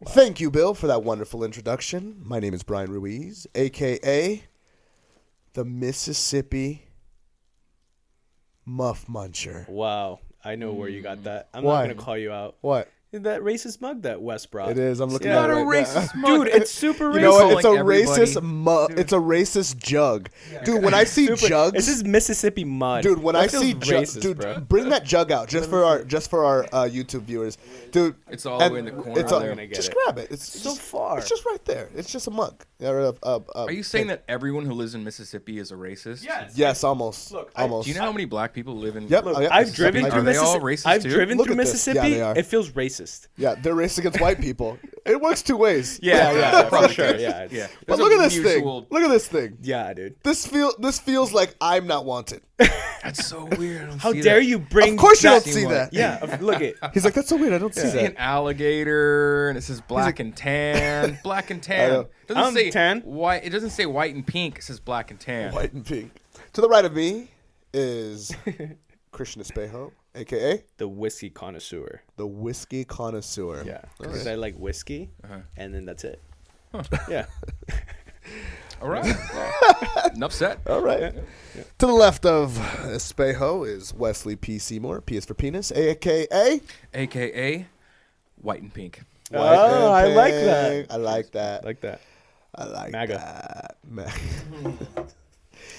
Thank you, Bill, for that wonderful introduction. My name is Brian Ruiz, a.k.a. the Mississippi Muff Muncher. Wow. I know where you got that. I'm Why? not going to call you out. What? That racist mug that Wes brought. It is. I'm looking Yeah. at it Not a right racist now. mug. Dude, it's super racist. You know what? It's a Calling everybody- racist it's a racist jug. Dude, when I see jugs, This is Mississippi mud. dude, when I That feels see jugs, racist, dude, bro. bring that jug out just for our YouTube viewers. Dude, It's all the and way in the corner it's there. gonna get just it. grab it. It's so just, far. It's just right there. It's just a mug. Are you saying that everyone who lives in Mississippi is a racist? Yes. Yes, almost. Look, almost. Do you know how many black people live in? Yep. Look, Oh, yeah. I've driven Are through they all Mississippi. racist I've too? driven Look through at this. Yeah, Mississippi. they are. It feels racist. Yeah, they're racist against white people. It works two ways. Yeah, for probably sure. does. Yeah. Yeah. But There's look a at this mutual- thing. Look at this thing. Yeah, dude. This feels like I'm not wanted. That's so weird. I don't How see dare that. you bring Of course you that don't see that. Yeah, look it. He's like, that's so weird. I don't see I see an that. alligator, and it says black and tan. Black and tan. know. Doesn't I'm say tan. white. It doesn't say white and pink. It says black and tan. White and pink. To the right of me is Christian Espejo, a.k.a. The whiskey connoisseur. the Whiskey Connoisseur. Yeah, because I like whiskey, and then that's it. Yeah. All right. Enough said. All right. To the left of Espejo is Wesley P. Seymour. P is for penis, a.k.a. AKA white and pink. White Oh, and I like pink. that. I like that. Like that. I like MAGA. that.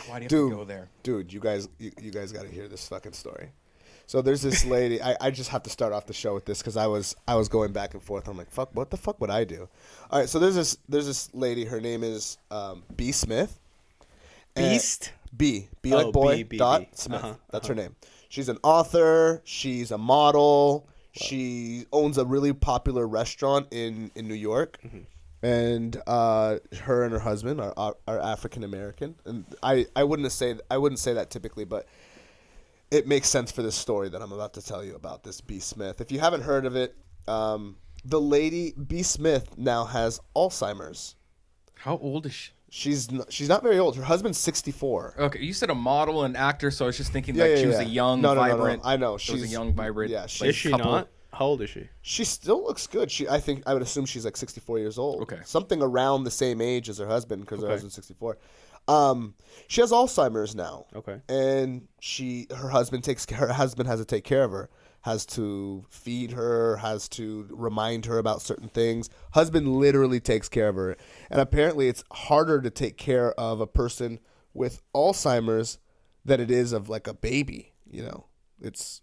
Why do you have Dude. to go there? Dude, you guys got to hear this fucking story. So there's this lady. I just have to start off the show with this because I was going back and forth. I'm like, fuck, what the fuck would I do? All right, so there's this lady. Her name is B. Smith. And- Beast? B Oh, like boy B, dot B. Smith. Uh-huh, That's her name. She's an author. She's a model. She owns a really popular restaurant in New York. And her and her husband are African American. And I wouldn't say that typically, but it makes sense for this story that I'm about to tell you about this B. Smith. If you haven't heard of it, the lady B. Smith now has Alzheimer's. How old is she? She's not very old. Her husband's 64. Okay, you said a model and actor, so I was just thinking Yeah, like she she was a young, vibrant. I know She was a she's young, vibrant. Yeah, like, Is she couple. not? How old is she? She still looks good. I would assume she's like 64 years old. Okay. Something around the same age as her husband because her Okay. husband's 64. She has Alzheimer's now. Okay. And her husband has to take care of her, has to feed her, has to remind her about certain things. Husband literally takes care of her. And apparently it's harder to take care of a person with Alzheimer's than it is of like a baby, you know. It's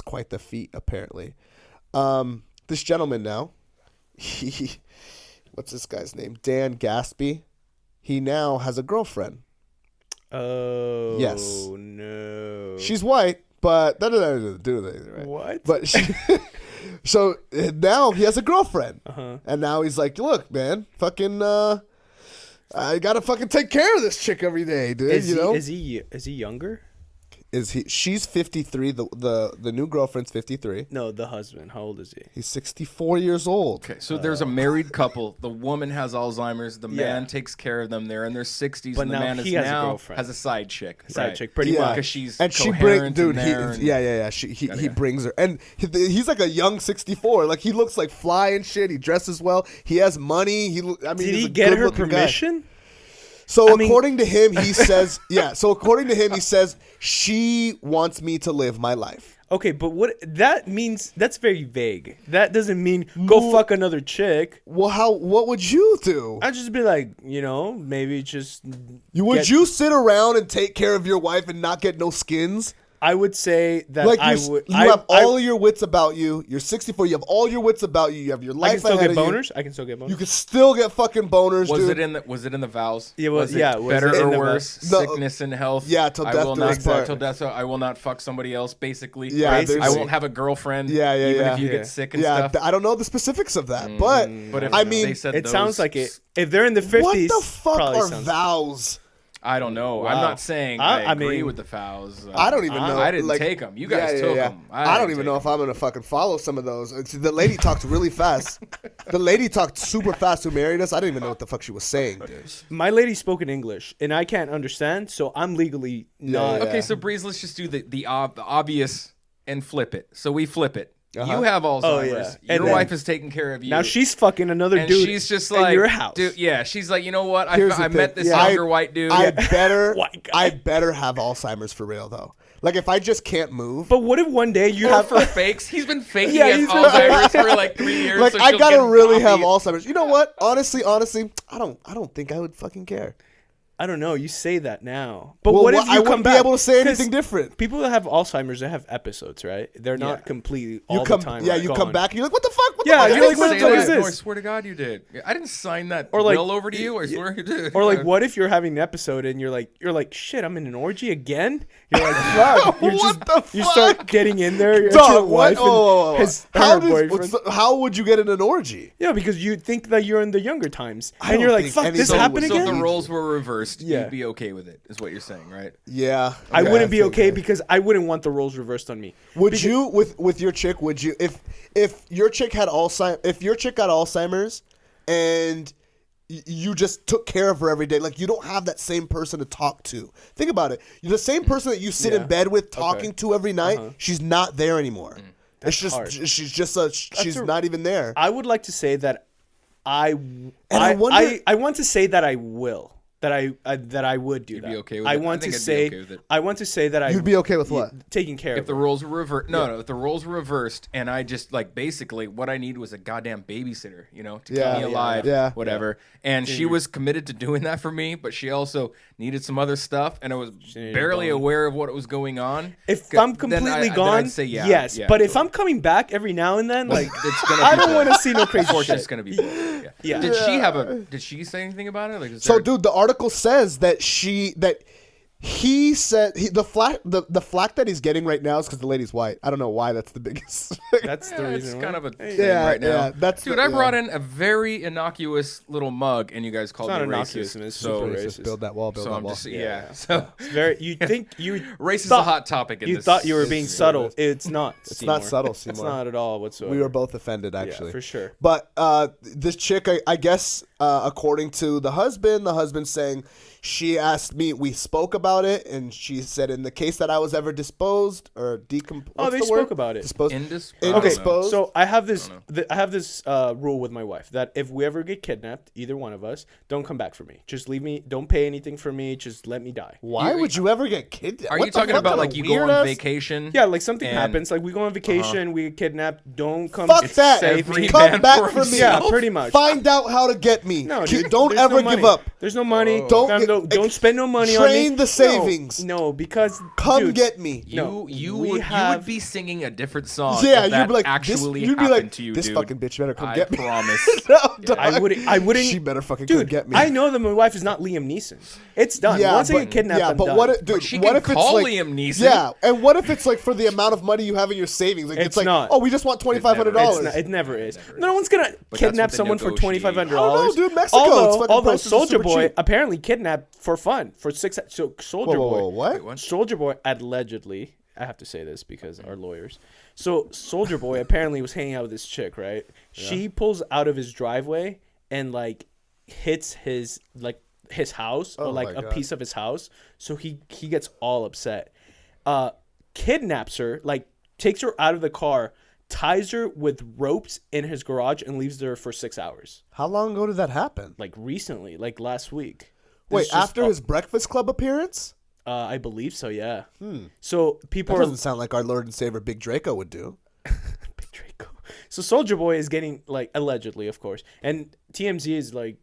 quite the feat apparently. This gentleman now, what's this guy's name? Dan Gaspy. He now has a girlfriend. Oh. Yes. No. She's white, but that doesn't have to do with anything, right? What? But so now he has a girlfriend, Uh-huh. and now he's like, "Look, man, fucking, I gotta fucking take care of this chick every day, dude. Is you know? Is he younger? She's 53. The new girlfriend's 53. No, the husband. How old is he? He's 64 years old. Okay, so there's a married couple. The woman has Alzheimer's. The man Yeah. takes care of them. They're in their 60s, But and the now man is he has a now girlfriend. has a side chick. Side right. chick, pretty Yeah. much. Because she's And she brings, coherent dude. in there and- Yeah. He brings her, and he's like a young 64. Like he looks like fly and shit. He dresses well. He has money. Did he's he a get her good-looking guy. permission? So I mean- according to him, he says, So according to him, he says she wants me to live my life. Okay, but what that means, that's very vague. That doesn't mean go fuck another chick. Well, what would you do? I'd just be like, maybe just. Would you sit around and take care of your wife and not get no skins? I would say that Like I would. you have all your wits about you. You're 64. You have all your wits about you. You have your I life can still ahead get of you. boners. I can still get boners. You can still get fucking boners, Was dude. it in the vows? Yeah, well, was it yeah, was better it in or the worse? vows? No, Sickness and health. yeah, till I death will do not us part. till death. So I will not fuck somebody else. Basically, Yeah, right? there's- I won't have a girlfriend. Yeah, Even if you Yeah. get sick and Yeah, stuff. I don't know the specifics of that, but But if I mean, they said It those, sounds like it. If they're in the 50s, what the fuck probably are sounds- vows? I don't know. Wow. I'm not saying I I agree mean, with the vows. I don't even know. I didn't like, take them. You guys took them. I don't even know if I'm gonna fucking follow some of those. The lady talked really fast. The lady talked super fast who married us. I didn't even know what the fuck she was saying, dude. My lady spoke in English, and I can't understand, so I'm legally not. yeah. Okay, so Breeze, let's just do the obvious and flip it. So we flip it. You have Alzheimer's. And Your then- wife is taking care of you. Now she's fucking another and dude she's just in like, your house. dude, yeah, she's like, you know what? Here's I the met thing. this Yeah. younger white dude. I better, White guy. I better have Alzheimer's for real though. Like if I just can't move, But what if one day you or have for fakes. He's been faking Yeah, his he's been- Alzheimer's for like 3 years. like so I she'll gotta get him really have coffee. Alzheimer's. You know what? Honestly, I don't think I would fucking care. I don't know. You say that now, but Well, what if you I come wouldn't back? be able to say 'Cause anything different. People that have Alzheimer's, they have episodes, right? They're not completely all You come, the time. yeah, like, you gone. come back and you're like, what the fuck? What Yeah, the fuck? you're is like, what this? the fuck is No, I this? swear to God, you did. I didn't sign that Or like- will over to you. I swear you did. Or like, what if you're having an episode and you're like, shit, I'm in an orgy again? You're like, fuck. You're What just, the you start fuck? getting in there. You're Dog, your what? wife Oh, and his how, her boyfriend. how would you get in an orgy? Yeah, because you think that you're in the younger times, I and you're don't like, think fuck, any- this So- happened So again. if the roles were reversed, Yeah. you'd be okay with it, is what you're saying, right? Yeah, I okay, wouldn't be think okay that. because I wouldn't want the roles reversed on me. Would you with your chick? Would you if your chick had Alzheimer's? If your chick got Alzheimer's, and you just took care of her every day, like you don't have that same person to talk to. Think about it. You're the same person that you sit Yeah. in bed with talking Okay. to every night. She's not there anymore. That's It's just hard. she's just she's not even there. I would like to say that I wonder- I want to say that I will. That I would do that. be okay with I it? want I think to I'd be say okay with it. I want to say that I You'd be okay with what? taking care If of the her. roles were reversed, no. If the roles were reversed, and I just like basically what I need was a goddamn babysitter, to Yeah, keep me alive, yeah. whatever. And she was committed to doing that for me, but she also needed some other stuff, and I was needed barely bone. aware of what was going on. If Then I'm completely then gone, I'd say yeah, yes. yeah, but if sure. I'm coming back every now and then, like it's gonna. I be don't bull. want to see no crazy Of course, shit. it's gonna be. Bull. Yeah. Yeah. Did she have a? Did she say anything about it? Like, is So, there- dude, the article says that he said the flack that he's getting right now is because the lady's white. I don't know why that's the biggest. That's the Yeah, reason. it's why. kind of a thing Yeah, right now. yeah, that's Dude, the- I brought yeah. in a very innocuous little mug, and you guys called It's me not innocuous, racist. man, it's So, super Just racist. build that wall. Build so that I'm wall. just So It's very. You think you race is a thought- hot topic. In you this, thought you were this- being subtle. It's not. It's Seymour. not subtle, It's Seymour. not at all whatsoever. We were both offended, actually. Yeah, for sure. But this chick, I guess, according to the husband saying she asked me, we spoke about it, and she said in the case that I was ever disposed or decomposed. Oh, they spoke about it. Disposed. I don't Indisposed. So I have this. I have this rule with my wife that if we ever get kidnapped, either one of us, don't come back for me. Just leave me. Don't pay anything for me. Just let me die. Why would you ever get kidnapped? Are What you the talking fuck about kind like of you go on weird-ass- vacation? Yeah, like something And- happens. Like we go on vacation, we get kidnapped. Don't come. Fuck that. Save Every me. Come man back for for me. Yeah, himself. pretty much. Find out how to get me. No, dude, Don't there's no ever money. give up. There's no money. Don't Don't spend no money on me. train the savings. No, because Come dude, get me. You we would have- be singing a different song. Yeah, if that you'd be like, actually you'd be happened like, to you, this dude. fucking bitch better come I get me. promise. No, dog. I wouldn't. She better fucking come Dude, get me. I know that my wife is not Liam Neeson. It's done. Yeah, Once I but, get kidnapped, yeah, I'm but done. what, dude? She what can if it's call like Liam Neeson. Yeah, and what if it's like for the amount of money you have in your savings? Like, It's like, not. oh, we just want $2,500. It never is. No one's gonna But kidnap that's what someone they for negotiate. $2,500. Oh, no, dude, Mexico, it's Although, fucking prices are Soldier super Boy cheap. apparently kidnapped for fun for 6. So Soldier Whoa, Boy, whoa, what? Wait, what? Soldier Boy allegedly. I have to say this because our lawyers. So Soldier Boy apparently was hanging out with this chick, right? She pulls out of his driveway and like hits his house or Oh like my a God. piece of his house. So he gets all upset. Kidnaps her, like takes her out of the car, ties her with ropes in his garage, and leaves her for 6 hours. How long ago did that happen? Like recently, like last week. Wait, This is just- after his Breakfast Club appearance? I believe so. Yeah. So people That are doesn't sound like our Lord and Savior Big Draco would do. Big Draco. So Soldier Boy is getting like allegedly, of course, and TMZ is like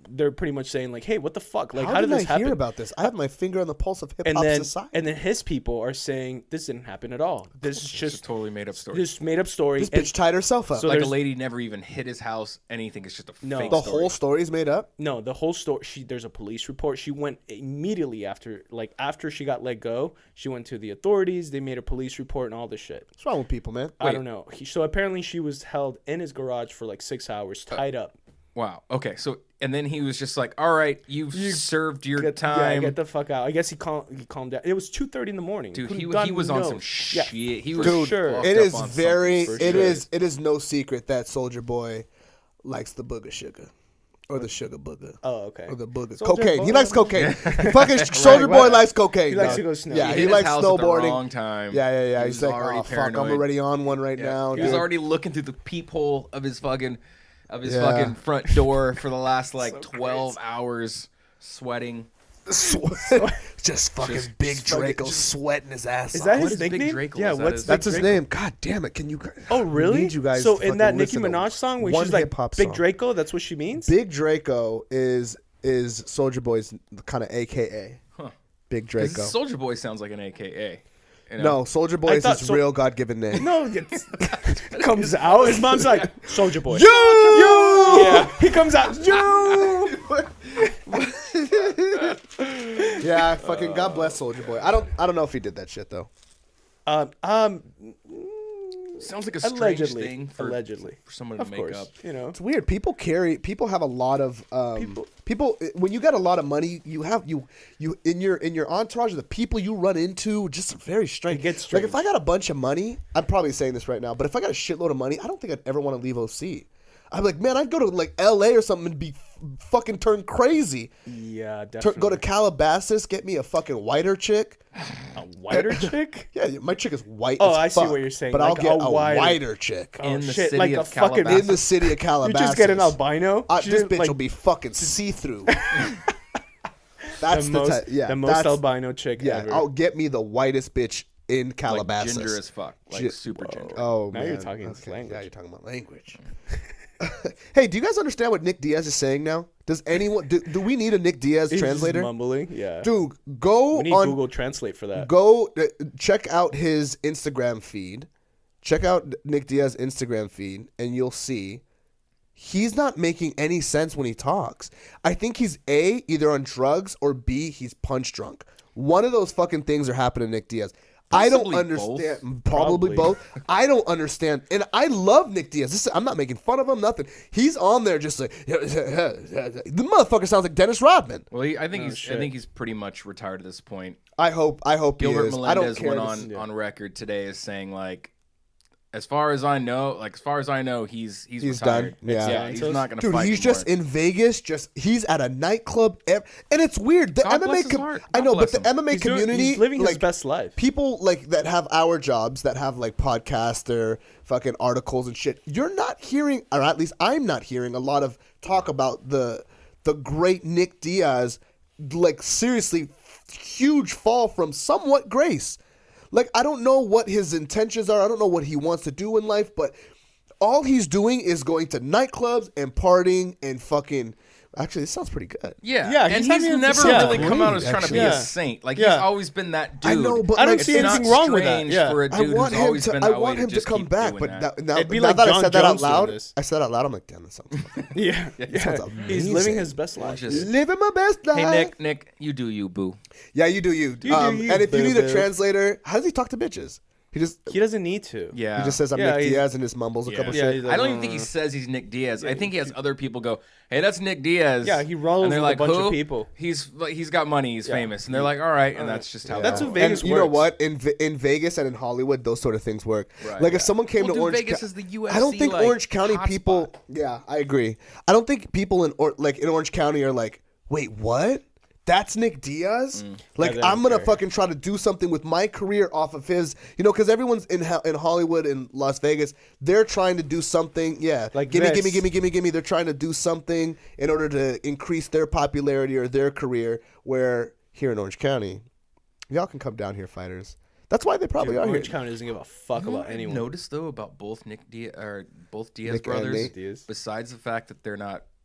they're pretty much saying like, hey, what the fuck? Like, how did this I happen? hear about this? I have my finger on the pulse of hip and hop then society. and then his people are saying this didn't happen at all. This is It's a just totally made up story. this made up story. This And- bitch tied herself up. So like a there's- lady never even hit his house. Anything. It's just a No. fake the story. whole story's made up. No, the whole story. There's a police report. She went immediately after she got let go. She went to the authorities. They made a police report and all this shit. What's wrong with people, man? I don't know. So apparently she was held in his garage for like 6 hours, tied up. Wow. Okay. So and then he was just like, "All right, you've served your Yeah, time." get the fuck out. I guess he calmed down. It was 2:30 in the morning. Dude, Could've he done was on some no- shit. Yeah, He for was Dude, sure. fucked it up is on very. something, for It sure. is. It is no secret that Soldier Boy likes the booger sugar, Or the sugar booger. Oh, okay. Or the booger. Soulja Cocaine. Boy. He likes cocaine. Fucking Soldier Boy right. likes cocaine. He likes dog. to go snow. Yeah, He he hit his likes house at the snowboarding. wrong time. Yeah. He He's was like, already oh fuck, I'm paranoid. already on one right now. He was dude. already looking through the peephole of his fucking Yeah. fucking front door for the last like So 12 hours, sweating. Just fucking Just Big Draco sweating his ass Is off. that What his is Big nickname? Draco? Yeah, Is that what's his- That's Big his Draco? name. God damn it! Can you? Oh, really? I need you guys so to in that fucking Nicki listen to Minaj song, where one she's like hip-hop Big song. Draco, that's what she means. Big Draco is Soldier Boy's kind of AKA. Huh. Big Draco. Soldier Boy sounds like an AKA. You know? No, Soldier Boy I is thought his Sol- real God-given name. No, comes out. His mom's like Soldier Boy. You! Yeah, he comes out. You. Yeah, fucking God bless Soldier Boy. I don't know if he did that shit though. Sounds like a strange Allegedly. thing for someone to Of make course, up. you know. It's weird. People have a lot of people when you got a lot of money, you in your entourage, the people you run into just very strange. It gets Like if strange. I got a bunch of money, I'm probably saying this right now, but if I got a shitload of money, I don't think I'd ever want to leave OC. I'm like, man, I'd go to like LA or something and be fucking turn crazy. Yeah, definitely. Go to Calabasas, get me a fucking whiter chick. a whiter chick. Yeah, my chick is white. Oh, as I see fuck, what you're saying, But like I'll get a a whiter- whiter chick Oh, In the shit, city like of a fucking. Calabasas. in the city of You Calabasas. just get an albino. This She bitch like, will be fucking see through. That's the the most, type. Yeah, the most that's- albino chick Yeah, ever. I'll get me the whitest bitch in Like Calabasas. ginger as fuck. Like Gi- super ginger. Oh, Now man. you're talking his language. Yeah, you're talking about language. Hey, do you guys understand what Nick Diaz is saying now? Does anyone? Do we need a Nick Diaz He's just translator? mumbling. Yeah. Dude, go we need on. Google Translate for that. Go check out his Instagram feed. Check out Nick Diaz's Instagram feed, and you'll see he's not making any sense when he talks. I think he's A, either on drugs, or B, he's punch drunk. One of those fucking things are happening to Nick Diaz. I don't Possibly understand. both. Probably both. I don't understand. And I love Nick Diaz. I'm not making fun of him, nothing. He's on there just like, the motherfucker sounds like Dennis Rodman. Well, I think shit. he's pretty much retired at this point. I hope Gilbert he is. I don't Melendez care. went on record today as saying like, as far as I know, he's retired. done. Yeah. He's not gonna Dude, fight he's anymore. just in Vegas. He's at a nightclub, and it's weird. The God bless MMA, his heart. I God know, but bless the him. MMA community, he's living his like, best life. people like that have our jobs, that have like podcasts or fucking articles and shit. You're not hearing, or at least I'm not hearing a lot of talk about the great Nick Diaz. Like seriously, huge fall from somewhat grace. Like, I don't know what his intentions are. I don't know what he wants to do in life, but all he's doing is going to nightclubs and partying and fucking. Actually, this sounds pretty good. Yeah, Yeah, and he's he's having a- never yeah. really come out as Great, trying to be actually. a saint. Like Yeah. he's always been that dude. I know, but I don't like, see it's anything not wrong with that. strange Yeah. for a I dude want who's him always to. been I that way want to him to just come keep back, doing but that. now It'd be now like that I John said that out Jones doing loud, this. I said that out loud. I'm like, damn, that sounds. Yeah, sounds He's amazing. living his best life. Just- Living my best life. Hey Nick, you do you, boo. Yeah, you do you. do you, And if you need a boo-boo. translator, how does he talk to bitches? He doesn't need to. Yeah, He just says I'm Yeah, Nick he's- Diaz and just mumbles a couple Yeah, shit. he's I like, don't even think he says he's Nick Diaz. I think he has other people go, "Hey, that's Nick Diaz." Yeah, he rolls and they're with a like, bunch of "Who?" people. He's got money. He's famous, and they're like, "All right," and that's just how. That's it who goes. Vegas And you know works. what? In Vegas and in Hollywood, those sort of things work. Right, Like yeah. if someone came Well, to dude, Orange, Vegas is the I don't UFC, think like, Orange County hot people. spot. Yeah, I agree. I don't think people in Orange County are like, wait, what? That's Nick Diaz? Like, Yeah, they I'm don't going to care. fucking try to do something with my career off of his, because everyone's in Hollywood and Las Vegas, they're trying to do something. Yeah. Like gimme. this. They're trying to do something in order to increase their popularity or their career. Where here in Orange County, y'all can come down here, fighters. That's why they probably are Orange here. County doesn't give a fuck about anyone. Notice though about both Diaz Nick and brothers. Nate. Diaz. Besides the fact that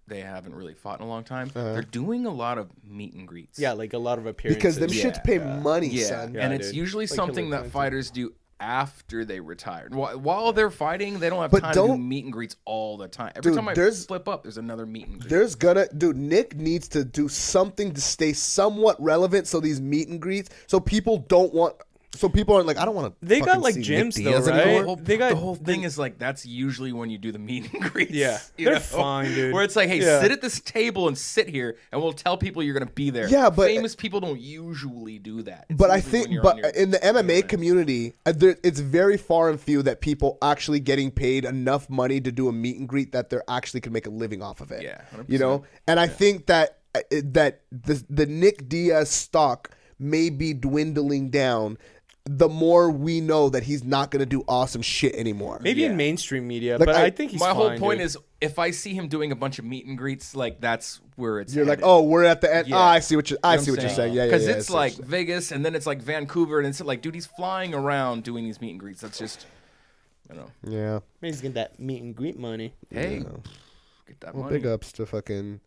they haven't really fought in a long time. They're doing a lot of meet and greets. Yeah, like a lot of appearances. Because them shits pay money, Yeah, son. Yeah, and it's dude. usually Like something Hillary that Clinton. fighters do after they retire. While they're fighting, they don't have But time to do don't- meet and greets all the time. Every Dude, time I there's- flip up, there's another meet and greet. Nick needs to do something to stay somewhat relevant so these meet and greets, so people don't want So people aren't like, I don't want to. They got like gyms though, right? The whole thing is like that's usually when you do the meet and greets. Yeah, you they're know? fine, dude. Where it's like, hey, sit at this table and sit here, and we'll tell people you're gonna be there. Yeah, but famous people don't usually do that. It's but I usually when think, you're but on your in the MMA internet. community, it's very far and few that people actually getting paid enough money to do a meet and greet that they're actually can make a living off of it. Yeah, 100%. You know, and I think that the Nick Diaz stock may be dwindling down. The more we know that he's not going to do awesome shit anymore. Maybe in mainstream media, Like, but I think he's my fine, whole point dude. is if I see him doing a bunch of meet and greets, like that's where it's You're like, headed. oh, we're at the end. Yeah. Oh, I see what You know you're what I'm saying. Yeah, yeah, Because yeah. it's like Vegas, and then it's like Vancouver, and it's like, dude, he's flying around doing these meet and greets. That's just, I don't know. yeah. Maybe he's getting that meet and greet money. Hey, get that Well, money. big ups to fucking.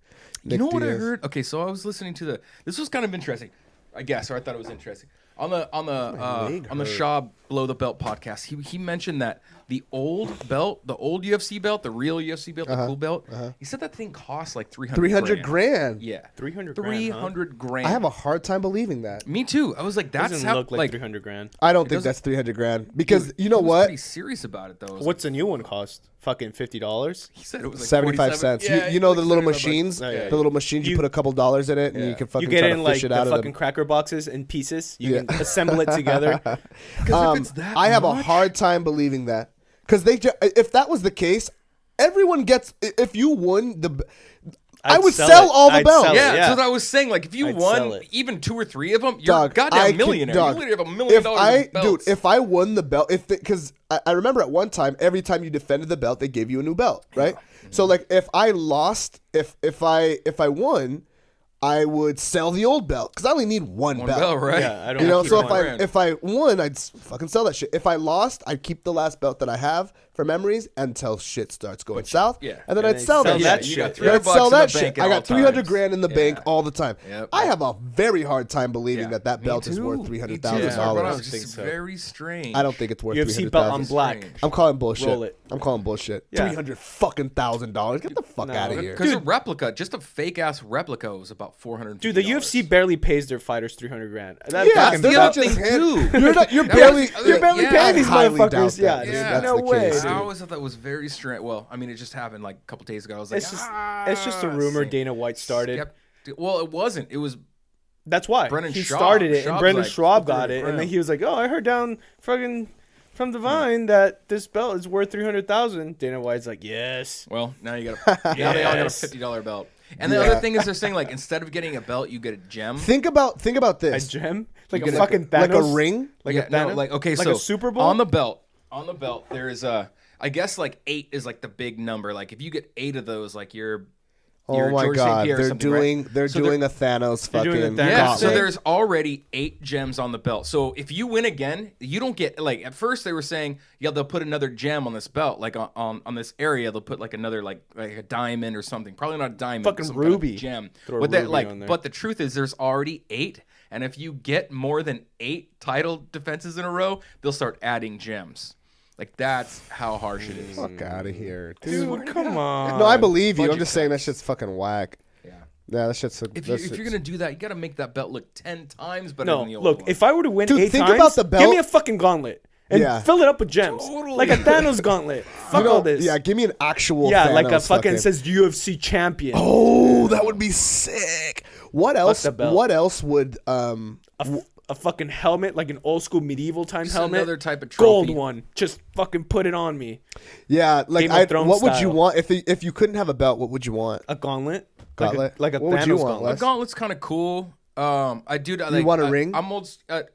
You Nick know what I Diaz. heard? Okay, so I was listening to this was kind of interesting, I guess, or I thought it was interesting. On the Shaw Below the Belt podcast, he mentioned that the old belt, the old UFC belt, the real UFC belt, the cool belt, he said that thing cost like 300 $300,000. Yeah, 300 grand. I have a hard time believing that. Me too. I was like, that's Doesn't how look like 300 grand. I don't think doesn't- that's 300 grand because Dude, you know he was what? Pretty serious about it though. I was What's the new one cost? Fucking $50. He said it was like 75 47 cents. Yeah, You know like the little 75 machines, Yeah, yeah, the little machines. You You- put a couple dollars in it, and Yeah. you can fucking You get try in to like fish it the out of fucking them. cracker boxes in pieces. You Yeah. can assemble it together. Because if it's that I have a much- hard time believing that because if that was the case, everyone gets. If you won the, I I'd would sell sell it. all the I'd belts. sell it. Yeah, Yeah. that's what I was saying. Like, if you I'd sell won it. even 2 or 3 of them, you're Dog, a goddamn I can- millionaire. dog, You literally have $1 million in belts. Dude, if I won the belt, because I remember at one time, every time you defended the belt, they gave you a new belt, right? So like, if I lost, if I won, I would sell the old belt because I only need one belt. belt, right? Yeah, I don't You know, keep so one. if I won, I'd fucking sell that shit. If I lost, I'd keep the last belt that I have for memories until shit starts going south. yeah. And then And I'd then sell sell that that shit. shit. You got Then I'd 300 sell bucks in that the shit. bank at I all got 300 times. grand in the Yeah. bank all the time. Yep. I have a very hard time believing Yeah. that Me belt is too. worth Me too. $300,000. That's what I I was think just so. very strange. I don't think it's worth UFC $300,000. belt on black. Strange. I'm calling bullshit. Roll it. I'm calling bullshit. Yeah. $300,000. Get the fuck No. out of here. Because a replica, just a fake ass replica, was about $450. Dude, the UFC barely pays their fighters 300 grand. That Yeah, fucking they're the not other just thing, hand- too. You're That barely was- You're barely Yeah, paying these I highly doubt motherfuckers. that, Yeah, dude. dude. That's No the way. case, dude. I always thought that was very strange. Well, I mean, it just happened like a couple days ago. I was like, It's just a rumor Dana White started. Well, it wasn't. It was That's why Brendan he Schaub. started it, and Schaub's Brendan like, Schwab "Fuck got it, it, and then Brown." he was like, "Oh, I heard down fucking from the Vine that this belt is worth 300,000." Dana White's like, "Yes." Well, now you got now they all got a Yes. $50 belt. And the Yeah. other thing is they're saying like instead of getting a belt, you get a gem. Think about A this. gem, like You a get fucking Like a Thanos, ring? like Yeah, a Thanos, like okay, like so a Super Bowl on the belt there is I guess like 8 is like the big number. Like if you get 8 of those, like you're Oh my George St. god, Pierre or they're something, right? doing they're So doing a Thanos They're doing fucking a Thanos Yeah, gauntlet. so there's already 8 gems on the belt. So if you win again, you don't get like at first they were saying, yeah, they'll put another gem on this belt, like on this area, they'll put like another like a diamond or something. Probably not a diamond, but Fucking some kind of ruby. gem. Throw a But that ruby like, on there. but the truth is, there's already 8, and if you get more than 8 title defenses in a row, they'll start adding gems. Like that's how harsh it is. Fuck out of here, dude. Come on. No, I believe you. I'm Budget just saying that cuts. shit's fucking whack. Yeah. Yeah, that shit's. If you're gonna do that, you gotta make that belt look 10 times better No, than the old look. one. If I were to win Dude, 8 think times, about the give belt. me a fucking gauntlet and Yeah. fill it up with gems, Totally. like a Thanos gauntlet. Fuck all this. Yeah, give me an actual. Yeah, like a Thanos fucking says UFC champion. Oh, that would be sick. What else? the belt. What else would A fucking helmet, like an old school medieval time Just helmet. another type of gold trophy. one. Just fucking put it on me. Yeah, like Game of Thrones what would you style. want if you couldn't have a belt? What would you want? A gauntlet. Gauntlet? Like a What would Thanos you want, gauntlet. Les? A gauntlet's kind of cool. I do. Like, want a ring? I'm old.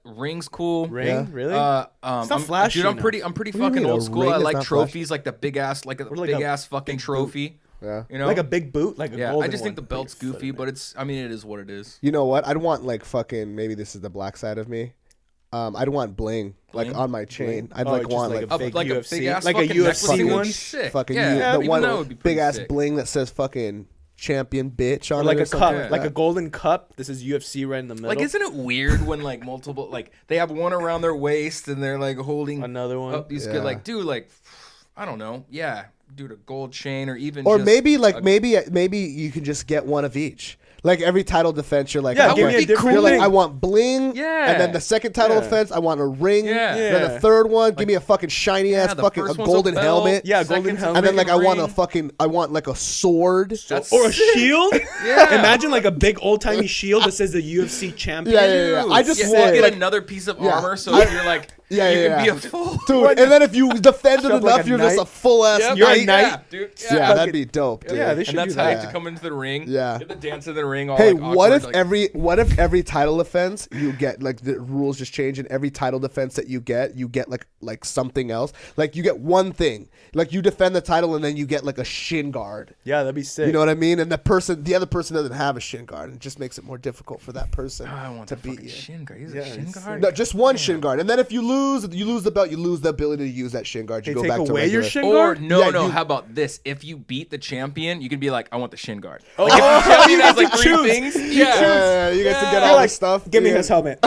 Ring's cool. Ring? Yeah. Really? It's not I'm, flashy Dude, I'm enough. pretty do you fucking mean, a old school. ring I is like not trophies, like the big ass, like a like big a ass fucking big trophy. Yeah. You know, like a big boot, like a yeah. golden I just think the one. belt's goofy, but it's. I mean, it is what it is. You know what? I'd want like fucking. Maybe this is the black side of me. I'd want bling, Bling? like on my chain. I'd Oh, like just want like like a big like UFC, a big ass like a fucking UFC necklace would one, be sick. fucking yeah, the even one that would be pretty big ass sick. bling that says fucking champion bitch on or like it or a something cup, like like that. a golden cup. This is UFC right in the middle. Like, isn't it weird when like multiple like they have one around their waist and they're like holding Another one? up these Yeah. good like dude like I don't know dude a gold chain or even Or just maybe a- maybe you can just get one of each. Like every title defense, you're like, Yeah, okay. give me a different You're like, thing. I want bling. Yeah. And then the second title Yeah. defense, I want a ring. Yeah. Then the Yeah. third one, give me a fucking shiny ass the fucking first a one's golden belt, helmet. Yeah, golden second's a helmet. And then like freaking I want like a sword. That's Or a sick. shield. Yeah. Imagine like a big old timey shield that says the UFC champion. Yeah. I just yeah, want get like, another piece of Yeah. armor, so if you're like, Yeah, you yeah, can yeah. be a full. dude. And then if you defend it Shove enough, like a you're just knight. a full ass Yep. You're a knight. knight. Yeah, dude. Yeah, that'd be dope, dude. Yeah, they should And that's do how you that. have to come into the ring. Yeah. Get the dance in the ring. All Hey, like, what awkward, if like, every title defense you get like the rules just change, and every title defense that you get like something else. Like you get one thing. Like you defend the title and then you get like a shin guard. Yeah, that'd be sick. You know what I mean? And the other person doesn't have a shin guard, and it just makes it more difficult for that person I want to the beat fucking you. shin guard. He's a Yeah, shin it's- guard. No, just one shin guard, and then if you lose the belt, you lose the ability to use that shin guard. You They go take back to away your regular. shin Or guard? no, Yeah, no. you- How about this? If you beat the champion, you can be like, I want the shin guard. Oh, Like, if the champion has like you three choose. things. Yeah, you get to get Yeah. all You're this stuff. Give me Yeah. his helmet.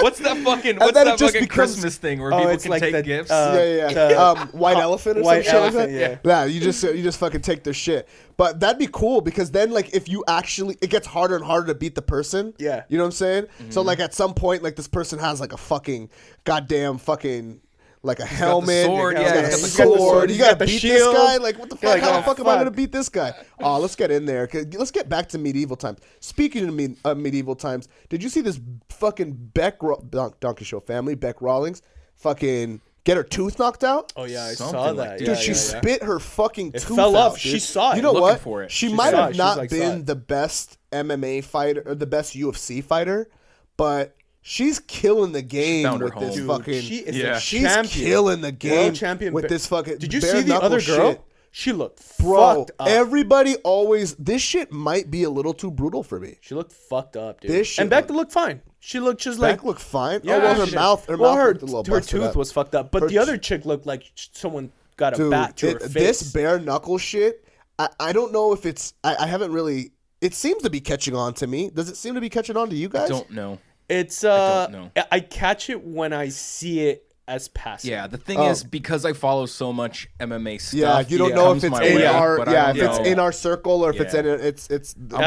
What's that fucking? And What's then it that just fucking becomes- Christmas thing where Oh, people it's can like take the, gifts? Yeah. the- White elephant or white some shit like that. elephant, yeah. Yeah, you just fucking take their shit. But that'd be cool because then like if you actually, it gets harder and harder to beat the person. Yeah. You know what I'm saying? So like at some point, like this person has like a fucking goddamn fucking like a helmet. sword, He's yeah, got a he's got the sword. sword, You he's gotta got the beat shield. this guy. Like what the fuck? like, How oh, the fuck am I fuck. gonna beat this guy? Oh, let's get in there. Let's get back to medieval times. Speaking of medieval times, did you see this fucking Donkey Show family, Beck Rawlings, fucking get her tooth knocked out? Oh yeah, I Something saw like that. that. Dude, Yeah, she yeah. spit her fucking It tooth fell out, off. dude. She saw it. You know Looking what? for it. She She might saw have it. She's not like, saw been it. the best MMA fighter or the best UFC fighter, but she's killing the game found her with this home. fucking. She is Yeah. a she's champion. killing the game World champion with ba- this fucking. Did you bare see the knuckle other girl? shit. She looked Bro, fucked up. everybody always. This shit might be a little too brutal for me. She looked fucked up, dude. This shit And Beck looked- looked fine. She looked just Beck like looked fine. yeah, oh well, her she- mouth. well, her looked a little busted tooth up. was fucked up, but Her the ch- other chick looked like someone got a Dude, bat to her face. this bare knuckle shit, I don't know if it's. I haven't really. It seems to be catching on to me. Does it seem to be catching on to you guys? Don't know. It's don't know. I catch it when I see it as passive. Yeah, the thing Oh. is because I follow so much MMA stuff. Yeah, you don't it know comes if it's my in way, our but yeah, I if don't it's know. in our circle or if it's Yeah. in it's. I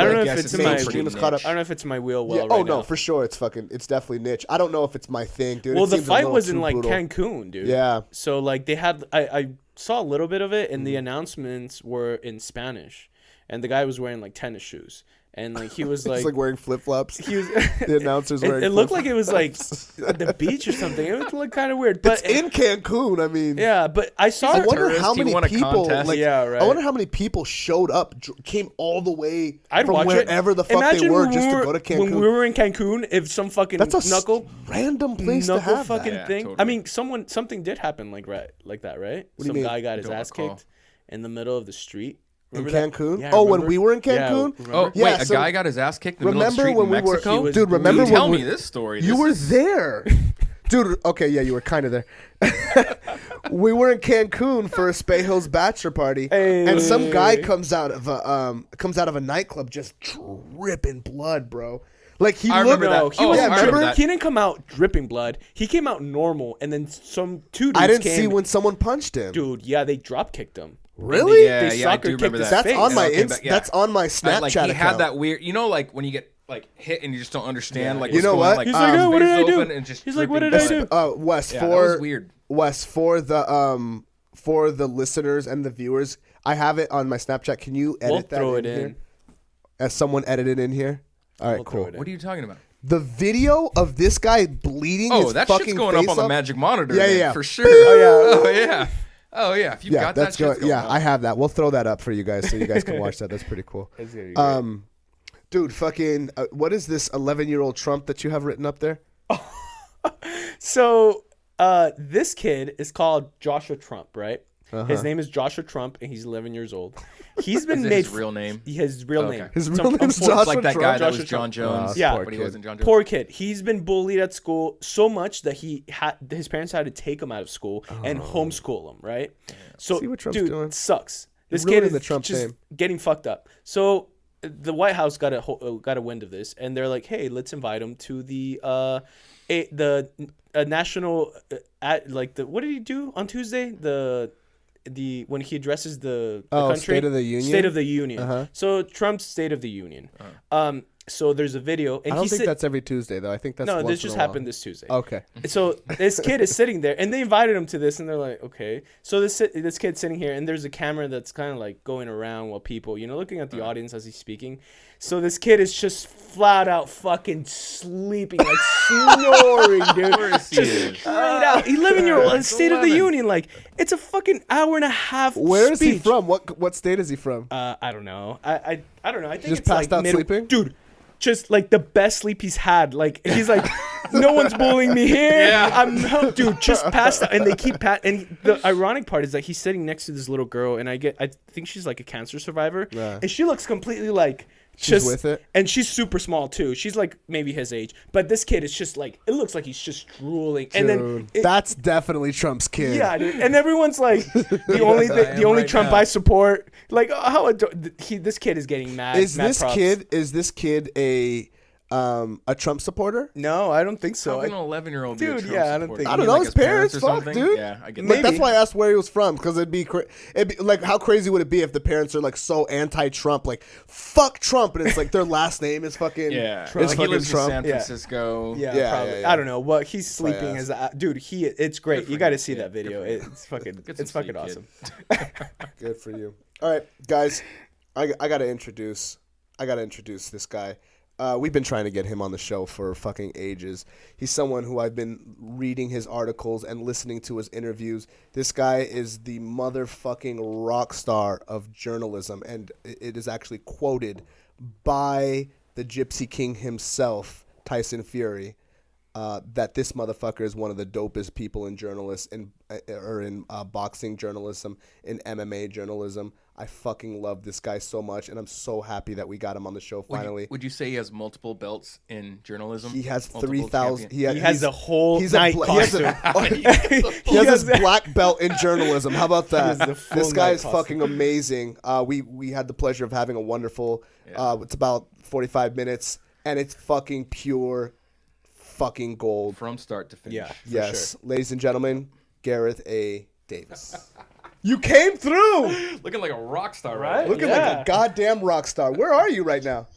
don't know if guess it's it's in my mainstream is caught up. I don't know if it's in my wheel well Yeah, right oh no, now. for sure, it's definitely niche. I don't know if it's my thing, dude. Well, It the seems a fight little was in too like brutal. Cancun, dude. Yeah. So like they had I saw a little bit of it and Mm. the announcements were in Spanish and the guy was wearing like tennis shoes and like he was It's like like wearing flip flops. he was The announcer's wearing. it looked like flip-flops. it was like at the beach or something. It looked kind of weird. But It's in Cancun. I mean, yeah, but I saw I it. wonder tourist, how he many won a people. contest. Like, Yeah, right. I wonder how many people showed up, came all the way I'd from watch wherever it. the fuck Imagine they were when just we to were- go to Cancun. When we were in Cancun, if some fucking That's a knuckle random place to knuckle have fucking that. Yeah, thing. totally. I mean, something did happen like that, right? do you Some mean? guy got his Don't ass recall. kicked in the middle of the street. In Remember that? Cancun? Yeah, Oh, when remember? we were in Yeah, Cancun? remember? Oh Yeah, wait, a so- guy got his ass kicked in the middle of the Remember street when in we were, Mexico. He was dude? bullied. Remember Tell when me we, this story. You This were is- there, dude. Okay, yeah, you were kind of there. We were in Cancun for a Spejo's bachelor party, and some guy comes out of a nightclub just dripping blood, bro. Like he I looked. remember that. No, he Oh, wasn't I remember dripping. that. He didn't come out dripping blood. He came out normal, and then some two dudes I didn't came. see when someone punched him. Dude, yeah, they drop kicked him. Really? Yeah, They yeah, I soccer do remember kicked his that. That's face. on my And it came back, yeah. That's on my Snapchat like he account. had that weird, you know, like when you get like hit and you just don't understand, like You what's know going what? on, like He's like, oh, what did I face do? open and just He's like, what dripping did I blood. do? Wes, Yeah, that for was weird. Wes, for the listeners and the viewers, I have it on my Snapchat. Can you edit We'll that throw it here? in. As someone edited in here? All right, We'll throw cool. it in. What are you talking about? The video of this guy bleeding his Oh, that fucking shit's going face up on the off- magic monitor. Yeah, then, yeah. for sure. Oh yeah. Oh yeah. If you Yeah, got that, that's shit's good. going Yeah, up. I have that. We'll throw that up for you guys so you guys can watch that. That's pretty cool. That's gonna be great. Dude, fucking, what is this 11-year-old Trump that you have written up there? So, this kid is called Joshua Trump, right? His name is Joshua Trump, and he's 11 years old. He's been Is it made his real name? His real Okay. name. His So real I'm name's for- Joshua It's like that guy Trump. that was Joshua John Trump. Jones. Yeah. but he wasn't John Jones. Poor kid. He's been bullied at school so much that his parents had to take him out of school and homeschool him, right? So, See what Trump's dude, doing? it sucks. This ruining kid is the Trump just name. getting fucked up. So the White House got a wind of this, and they're like, "Hey, let's invite him to the national what did he do on Tuesday? The when he addresses the Oh, country. State of the Union? State of the Union. Uh-huh. So Trump's State of the Union. So there's a video, and I don't think that's every Tuesday though. I think that's no. once This in just a while. happened this Tuesday. Okay. So this kid is sitting there, and they invited him to this, and they're like, okay. So this kid's sitting here, and there's a camera that's kind of like going around while people, looking at the audience as he's speaking. So this kid is just flat out fucking sleeping, like snoring, dude. Just straight out. 11-year-old State of the Union, like it's a fucking hour and a half. Where is he speech. from? What state is he from? I don't know. I don't know. I think Just it's passed like out sleeping? Dude, just like the best sleep he's had. Like he's like, no one's bullying me here. Yeah. Dude, just passed out. And they keep and the ironic part is that he's sitting next to this little girl, and I think she's like a cancer survivor, and she looks completely like. She's with it, and she's super small too. She's like maybe his age, but this kid is just like it looks like he's just drooling. Dude, And then that's definitely Trump's kid. yeah, dude. And everyone's like the only Trump I support. Like this kid is getting mad. Is mad this props. kid a Trump supporter? No, I don't think so. How can an 11-year-old be a Dude, Trump yeah, I don't supporter? think- I You don't mean, know like his parents. or Fuck, something? dude. Yeah, I get Like, that. that's why I asked where he was from, because it'd be like, how crazy would it be if the parents are like so anti-Trump, like fuck Trump, and it's like their last name is fucking Yeah, is like he fucking lives Trump. in San Yeah. Francisco. Yeah, probably. yeah. I don't know. What he's sleeping ass. as dude. It's great. for You got to you, see kid. that video. Good for It's fucking. Get some It's fucking sleep, awesome. Good for you. All right, guys, I gotta introduce this guy. We've been trying to get him on the show for fucking ages. He's someone who I've been reading his articles and listening to his interviews. This guy is the motherfucking rock star of journalism, and it is actually quoted by the Gypsy King himself, Tyson Fury, that this motherfucker is one of the dopest people in boxing journalism, in MMA journalism. I fucking love this guy so much, and I'm so happy that we got him on the show finally. Would you say he has multiple belts in journalism? He has Multiple 3,000. champion- He has a whole he's night he has costume. he has his black belt in journalism. How about has the that? full This guy night is costume. fucking amazing. We had the pleasure of having a wonderful. It's about 45 minutes, and it's fucking pure, fucking gold. from start to finish. Yeah. Yes, ladies and gentlemen, Gareth A. Davies. You came through. Looking like a rock star, right? Looking Yeah. like a goddamn rock star. Where are you right now?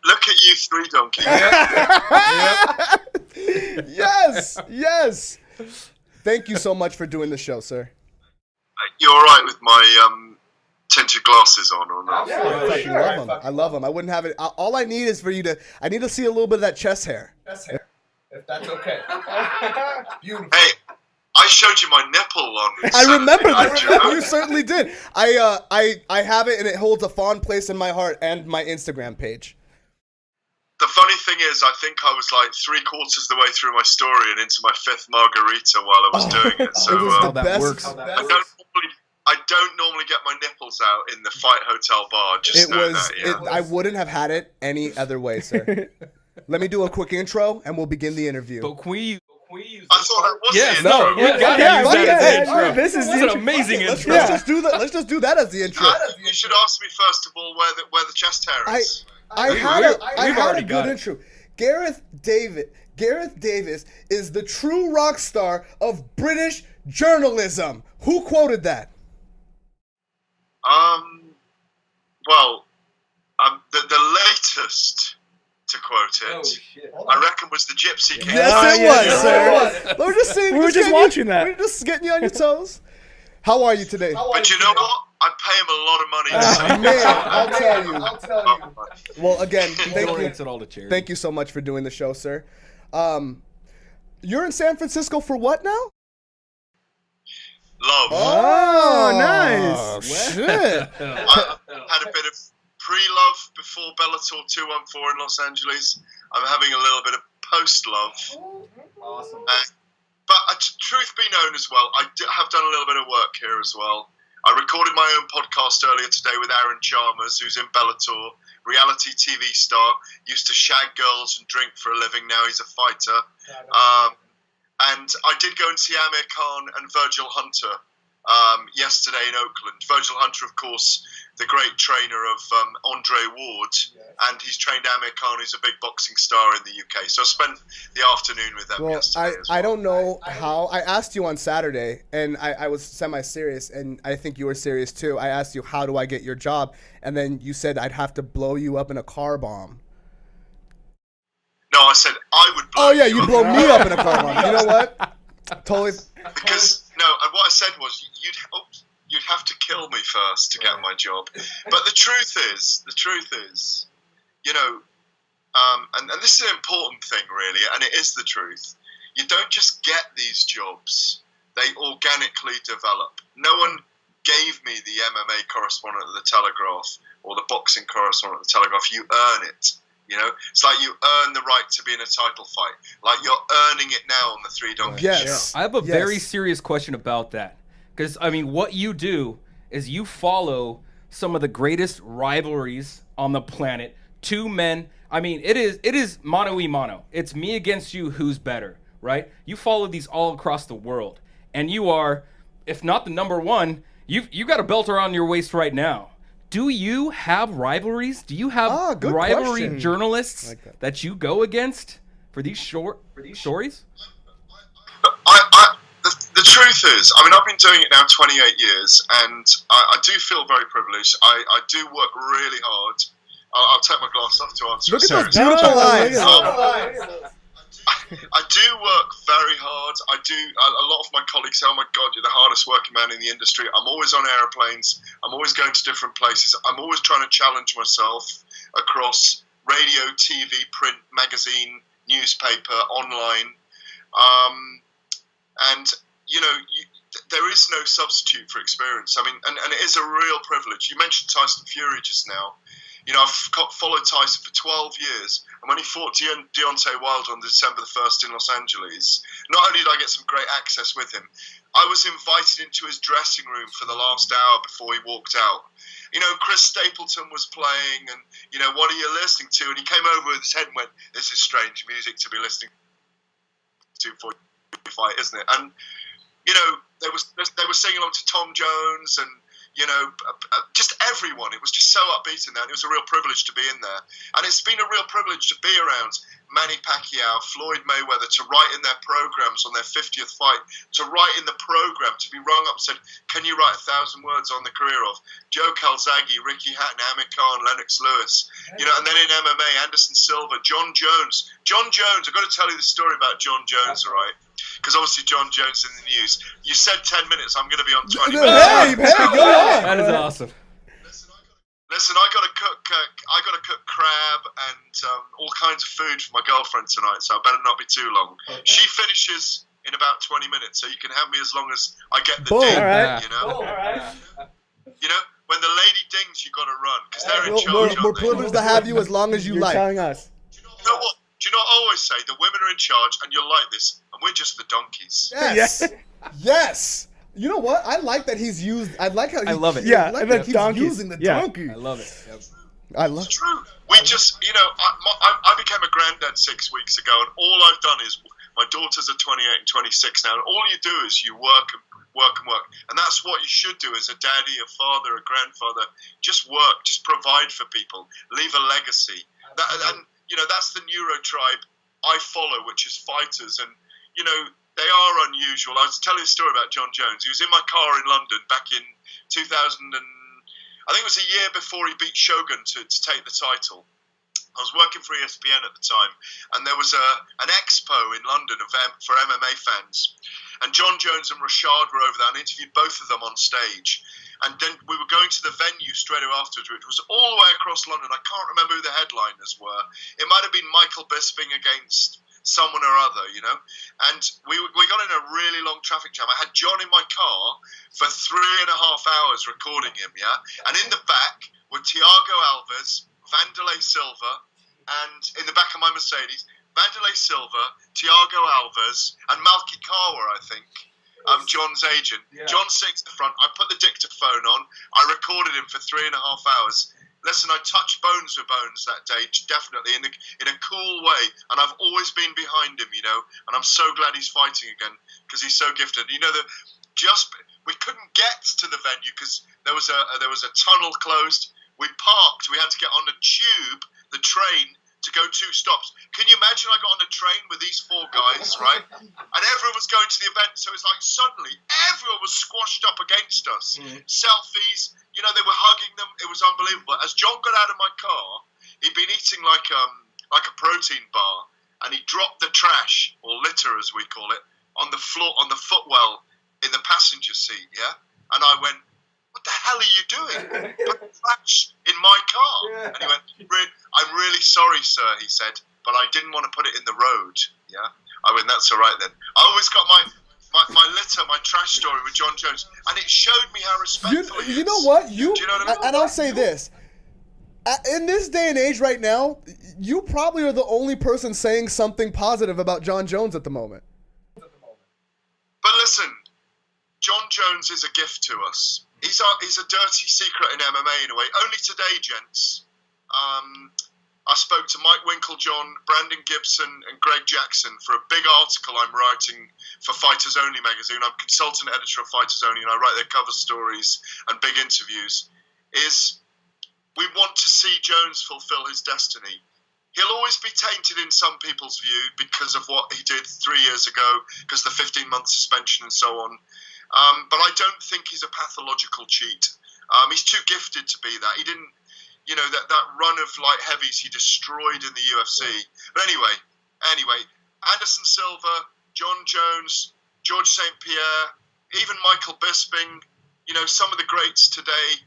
Look at you three, donkey. Yes. Thank you so much for doing the show, sir. You all right with my tinted glasses on or not? I love them. I wouldn't have it. All I need is for you to. I need to see a little bit of that chest hair. If that's okay. Beautiful. Hey, I showed you my nipple on. I remember Saturday, that. didn't You certainly did. I have it, and it holds a fond place in my heart and my Instagram page. The funny thing is, I think I was like 3/4 of the way through my story and into my 5th margarita while I was doing it. So It was How the that best. works. I don't normally get my nipples out in the Fight Hotel bar. Just It know was. that. Yeah. I wouldn't have had it any other way, sir. Let me do a quick intro, and we'll begin the interview. But can we use I thought that was Yes, the no, intro. we gotta yeah, use that yeah, as yeah, the intro. yeah, this is That's the an amazing Let's intro. just do that. Let's just do that as the intro. You should ask me first of all where the chest hair is. I We've had a already good got it. intro. Gareth Davies is the true rock star of British journalism. Who quoted that? Well, the latest to quote it, I reckon was the Gypsy King. Yes, it was, sir. We're just seeing. We were just getting watching that. We're just getting you on your toes. How are you today? But you know what? I pay him a lot of money to say this. Man, I'll tell you. Well, again, thank you. Donates it all to charity. Thank you so much for doing the show, sir. You're in San Francisco for what now? Love. Oh, nice. Shit. I had a bit of pre-love before Bellator 214 in Los Angeles. I'm having a little bit of post-love. Awesome. But truth be known as well, I have done a little bit of work here as well. I recorded my own podcast earlier today with Aaron Chalmers, who's in Bellator, reality TV star, used to shag girls and drink for a living. Now he's a fighter. And I did go and see Amir Khan and Virgil Hunter yesterday in Oakland. Virgil Hunter, of course, the great trainer of Andre Ward, and he's trained Amir Khan, who's a big boxing star in the UK. So I spent the afternoon with them yesterday as well. I don't know how. I asked you on Saturday, and I was semi-serious, and I think you were serious too. I asked you, how do I get your job? And then you said I'd have to blow you up in a car bomb. No, I said I would blow you up. You blow me up in a car bomb. You know what? Totally. Because, no, and what I said was, you'd have to kill me first to get my job. But the truth is, you know, and this is an important thing, really, and it is the truth. You don't just get these jobs. They organically develop. No one gave me the MMA correspondent of the Telegraph or the boxing correspondent of the Telegraph. You earn it. You know, it's like you earn the right to be in a title fight. Like you're earning it now on the Three Donkeys Yes. show. I have a very serious question about that. Because, I mean, what you do is you follow some of the greatest rivalries on the planet. Two men. I mean, it is mano y mano. It's me against you, who's better, right? You follow these all across the world. And you are, if not the number one, you got a belt around your waist right now. Do you have rivalries? Do you have rivalry question. journalists Like that you go against for these stories? The truth is, I mean, I've been doing it now 28 years, and I do feel very privileged. I do work really hard. I'll take my glass off to answer. Look a at those serious beautiful question. eyes. I do work very hard. A lot of my colleagues say, "Oh my God, you're the hardest working man in the industry." I'm always on airplanes. I'm always going to different places. I'm always trying to challenge myself across radio, TV, print, magazine, newspaper, online. And you know, there is no substitute for experience. I mean, and it is a real privilege. You mentioned Tyson Fury just now. You know, I've followed Tyson for 12 years, and when he fought Deontay Wilder on December the 1st in Los Angeles, not only did I get some great access with him, I was invited into his dressing room for the last hour before he walked out. You know, Chris Stapleton was playing, and, you know, what are you listening to? And he came over with his head and went, "This is strange music to be listening to before you fight, isn't it?" And, you know, they were singing along to Tom Jones and, you know, just everyone. It was just so upbeat in there. And it was a real privilege to be in there. And it's been a real privilege to be around Manny Pacquiao, Floyd Mayweather, to write in their programs on their 50th fight, to write in the program, to be rung up and said, "Can you write 1,000 words on the career of Joe Calzaghe, Ricky Hatton, Amir Khan, Lennox Lewis?" You know, and then in MMA, Anderson Silva, John Jones. John Jones, I've got to tell you the story about John Jones, all right? Because obviously John Jones in the news. You said 10 minutes. I'm going to be on 20 minutes. Hey, go ahead. That is awesome. Listen, I got to cook crab and all kinds of food for my girlfriend tonight, so I better not be too long. Okay. She finishes in about 20 minutes, so you can have me as long as I get the ding. Right. You know. All right. You know, when the lady dings, you got to run because they're in charge. We're privileged to have you as long as you like. You're telling us. Do you know what? Do you know what I always say? The women are in charge, and you're like this, and we're just the donkeys. Yes. Yes. You know what? I like that he's used. I like how. I love it. Yeah, I like that he's donkeys. using the Yeah. donkey. I love it. I love. It's true. We just, you know, I became a granddad 6 weeks ago, and all I've done is my daughters are 28 and 26 now, and all you do is you work and work and work, and that's what you should do as a daddy, a father, a grandfather. Just work, just provide for people, leave a legacy. And you know, that's the neuro tribe I follow, which is fighters, and you know, they are unusual. I was telling a story about John Jones. He was in my car in London back in 2000, and I think it was a year before he beat Shogun to take the title. I was working for ESPN at the time, and there was an expo in London for MMA fans. And John Jones and Rashad were over there, and I interviewed both of them on stage. And then we were going to the venue straight away afterwards, which was all the way across London. I can't remember who the headliners were. It might have been Michael Bisping against someone or other, you know. And we got in a really long traffic jam. I had John in my car for 3.5 hours recording him, yeah. And in the back were Thiago Alves, Vanderlei Silva, and in the back of my Mercedes, Vanderlei Silva, Thiago Alves, and Malki Kawa, I think. John's agent. Yeah. John sits at the front. I put the dictaphone on. I recorded him for 3.5 hours. Listen, I touched bones with Bones that day, definitely, in a cool way. And I've always been behind him, you know. And I'm so glad he's fighting again because he's so gifted. You know, we couldn't get to the venue because There was a tunnel closed. We parked. We had to get on the train, to go 2 stops. Can you imagine? I got on a train with these 4 guys, right? And everyone was going to the event, so it's like suddenly everyone was squashed up against us. Selfies, they were hugging them. It was unbelievable. As John got out of my car, he'd been eating like a protein bar, and he dropped the trash, or litter as we call it, on the floor, on the footwell in the passenger seat. Yeah, and I went, "What the hell are you doing? Put the trash in my car." And he went, "I'm really sorry, sir," he said, "but I didn't want to put it in the road." Yeah, I went, "That's all right then." I always got my litter, my trash story with John Jones, and it showed me how respectful he is. You know what? Do you know what I mean? And I'll say this. In this day and age right now, you probably are the only person saying something positive about John Jones at the moment. But listen, John Jones is a gift to us. He's a dirty secret in MMA in a way. Only today, gents, I spoke to Mike Winklejohn, Brandon Gibson, and Greg Jackson for a big article I'm writing for Fighters Only magazine. I'm consultant editor of Fighters Only, and I write their cover stories and big interviews. We want to see Jones fulfill his destiny. He'll always be tainted in some people's view because of what he did 3 years ago, because of the 15-month suspension and so on. But I don't think he's a pathological cheat. He's too gifted to be that. He didn't, that run of light heavies he destroyed in the UFC. But anyway, Anderson Silva, John Jones, George St. Pierre, even Michael Bisping, some of the greats today.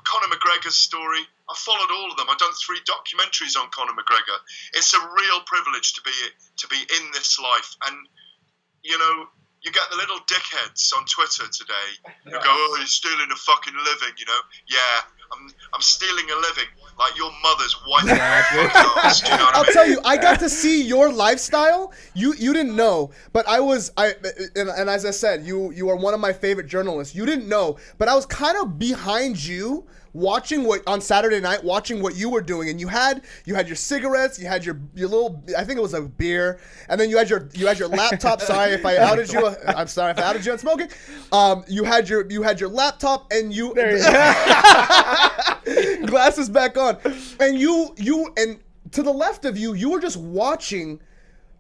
Conor McGregor's story. I followed all of them. I've done 3 documentaries on Conor McGregor. It's a real privilege to be in this life. And you get the little dickheads on Twitter today who go, "Oh, you're stealing a fucking living," Yeah, I'm stealing a living like your mother's wife. I'll tell you, I got to see your lifestyle. You didn't know, but and as I said, you are one of my favorite journalists. You didn't know, but I was kind of behind you, watching on Saturday night, watching what you were doing, and you had your cigarettes, you had your little, I think it was a beer, and then you had your laptop. Sorry if I outed you. I'm sorry if I outed you on smoking. You had your laptop, and you glasses back on, and you and to the left of you were just watching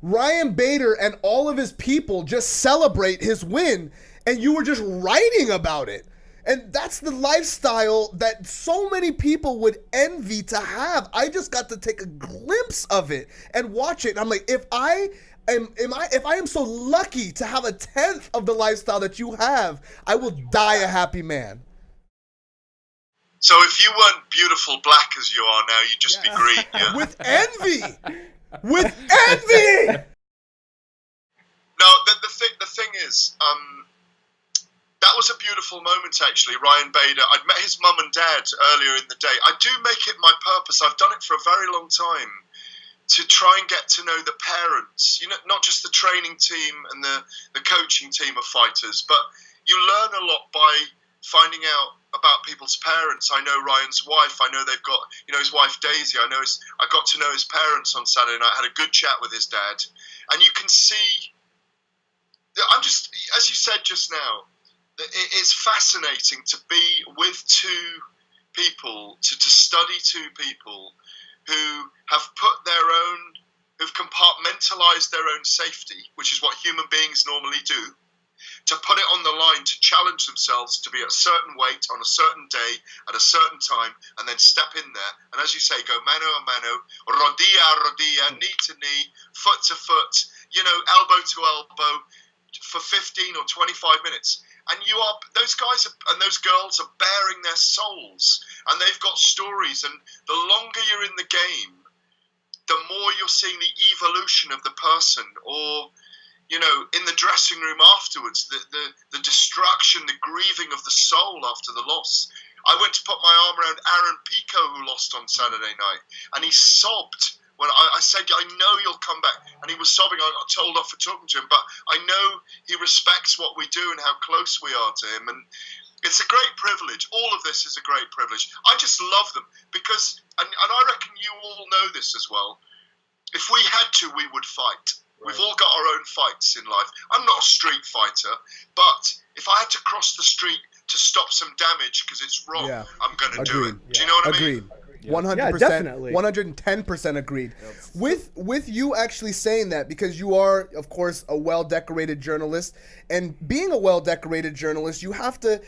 Ryan Bader and all of his people just celebrate his win, and you were just writing about it. And that's the lifestyle that so many people would envy to have. I just got to take a glimpse of it and watch it. And I'm like, if I am so lucky to have a 10th of the lifestyle that you have, I will die a happy man. So if you weren't beautiful black as you are now, you'd just be green, yeah? With envy! With envy! No, the thing is, that was a beautiful moment, actually. Ryan Bader, I'd met his mum and dad earlier in the day. I do make it my purpose. I've done it for a very long time to try and get to know the parents, not just the training team and the coaching team of fighters, but you learn a lot by finding out about people's parents. I know Ryan's wife. I know they've got, his wife Daisy. I got to know his parents on Saturday night. I had a good chat with his dad. And you can see, as you said just now, it's fascinating to be with 2 people, to study 2 people who have who've compartmentalized their own safety, which is what human beings normally do, to put it on the line, to challenge themselves to be at a certain weight on a certain day at a certain time, and then step in there. And as you say, go mano a mano, rodilla a rodilla, knee to knee, foot to foot, elbow to elbow, for 15 or 25 minutes. And those guys and those girls are bearing their souls, and they've got stories. And the longer you're in the game, the more you're seeing the evolution of the person, or in the dressing room afterwards, the destruction, the grieving of the soul after the loss. I went to put my arm around Aaron Pico, who lost on Saturday night, and he sobbed when I said, "I know you'll come back," and he was sobbing. I got told off for talking to him, but I know he respects what we do and how close we are to him, and it's a great privilege. All of this is a great privilege. I just love them because, and I reckon you all know this as well, if we had to, we would fight. Right. We've all got our own fights in life. I'm not a street fighter, but if I had to cross the street to stop some damage because it's wrong, Yeah. I'm going to do Agreed. it. Do you know what I mean? Agreed. 100%, Yeah, definitely. 110% agreed. With you actually saying that, because you are, of course, a well-decorated journalist, and being a well-decorated journalist, you have to,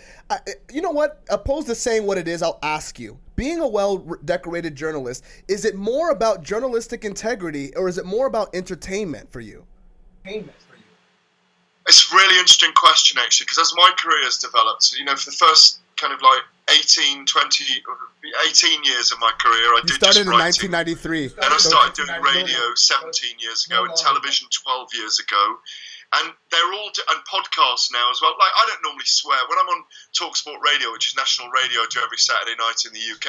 you know what? Opposed to saying what it is, I'll ask you. Being a well-decorated journalist, is it more about journalistic integrity, or is it more about entertainment for you? It's a really interesting question, actually, because as my career has developed, for the first kind of like 18 years of my career, I You did started just in writing. 1993. Then I started doing radio 17 years ago and television 12 years ago. And they're all, and podcasts now as well. Like, I don't normally swear. When I'm on TalkSport Radio, which is national radio I do every Saturday night in the UK,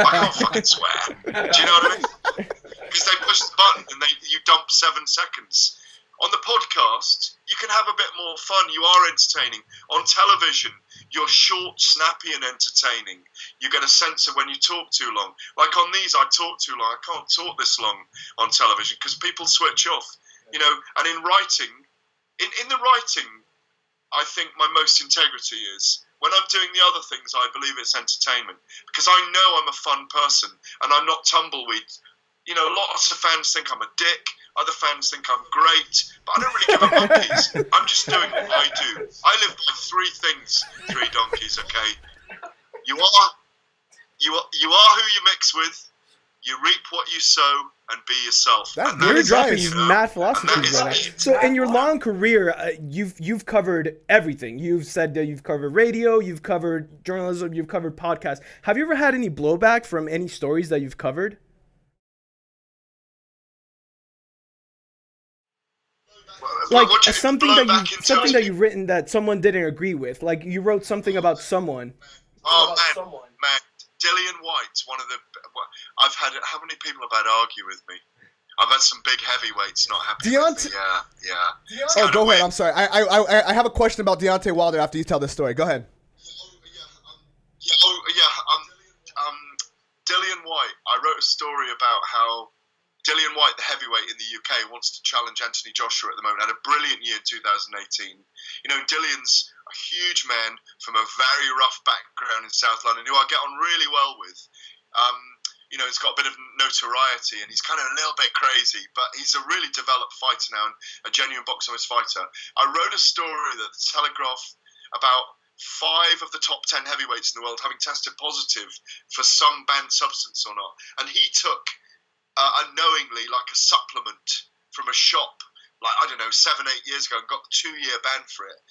I can't fucking swear. Do you know what I mean? Because they push the button and you dump 7 seconds. On the podcast, you can have a bit more fun. You are entertaining. On television, you're short, snappy, and entertaining. You get a sense of when you talk too long. Like on these, I talk too long. I can't talk this long on television because people switch off. And in writing, in the writing, I think my most integrity is when I'm doing the other things, I believe it's entertainment because I know I'm a fun person and I'm not tumbleweed. Lots of fans think I'm a dick. Other fans think I'm great, but I don't really give a monkeys. I'm just doing what I do. I live by 3 things, 3 donkeys. Okay, you are who you mix with. You reap what you sow, and be yourself. That's You're very dropping nice. mad philosophies that right is now. So in your long career, you've covered everything. You've said that you've covered radio, you've covered journalism, you've covered podcasts. Have you ever had any blowback from any stories that you've covered? Like something that you've written that someone didn't agree with. Like you wrote something about someone. Oh man, Dillian White, one of the. I've had how many people have had argue with me? I've had some big heavyweights not happy with me. Yeah. Oh, go ahead. I'm sorry. I have a question about Deontay Wilder after you tell this story. Go ahead. Dillian White. I wrote a story about how Dillian White, the heavyweight in the UK, wants to challenge Anthony Joshua at the moment. Had a brilliant year in 2018. Dillian's a huge man from a very rough background in South London who I get on really well with. He's got a bit of notoriety and he's kind of a little bit crazy, but he's a really developed fighter now and a genuine box office fighter. I wrote a story that the Telegraph about 5 of the top 10 heavyweights in the world having tested positive for some banned substance or not. And he took unknowingly like a supplement from a shop, 7-8 years ago and got the 2-year ban for it.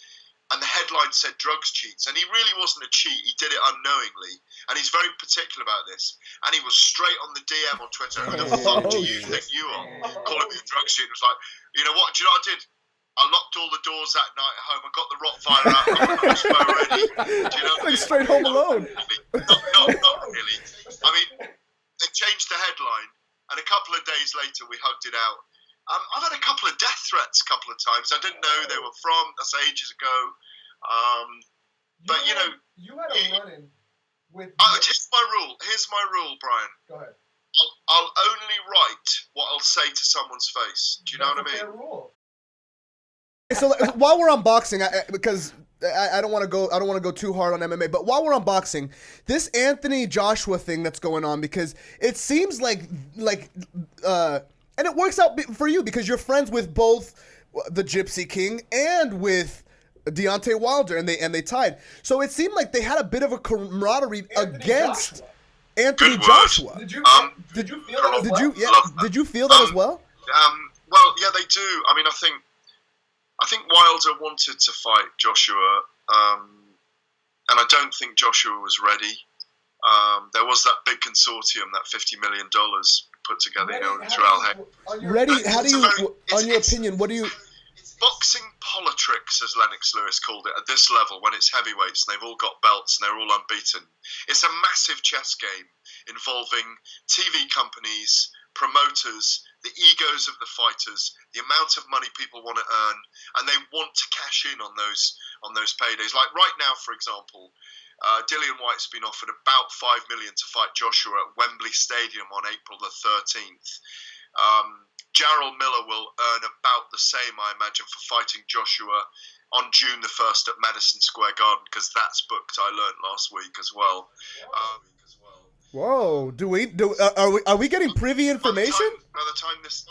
And the headline said drugs cheats. And he really wasn't a cheat. He did it unknowingly. And he's very particular about this. And he was straight on the DM on Twitter. Who the fuck do you think you are? Calling me a drugs cheat. It was like, you know what? Do you know what I did? I locked all the doors that night at home. I got the Rottweiler out. I got the crossbow ready. Do you know what I mean? Straight Home Alone. Not really. I mean, they changed the headline. And a couple of days later, we hugged it out. I've had a couple of death threats a couple of times. I didn't know who they were from. That's ages ago. But you had a run-in with. Here's my rule, Brian. Go ahead. I'll only write what I'll say to someone's face. Do you know what I mean? Fair rule. So while we're on boxing, because I don't want to go too hard on MMA, but while we're on boxing, this Anthony Joshua thing that's going on, because it seems like and it works out for you because you're friends with both the Gypsy King and with Deontay Wilder, and they tied. So it seemed like they had a bit of a camaraderie against Anthony Joshua. Did you feel that as well? Did you feel that as well? Well, yeah, they do. I mean, I think Wilder wanted to fight Joshua, and I don't think Joshua was ready. There was that big consortium, that $50 million put together, through Al Haig. Ready? How do you, on your opinion, what do you... Boxing politics, as Lennox Lewis called it, at this level, when it's heavyweights and they've all got belts and they're all unbeaten, it's a massive chess game involving TV companies, promoters, the egos of the fighters, the amount of money people want to earn, and they want to cash in on those paydays. Like right now, for example, Dillian White's been offered about $5 million to fight Joshua at Wembley Stadium on April the 13th. Jarrell Miller will earn about the same, I imagine, for fighting Joshua on June the 1st at Madison Square Garden, because that's booked. I learned last week as well. Whoa! Are we getting privy information? By the time this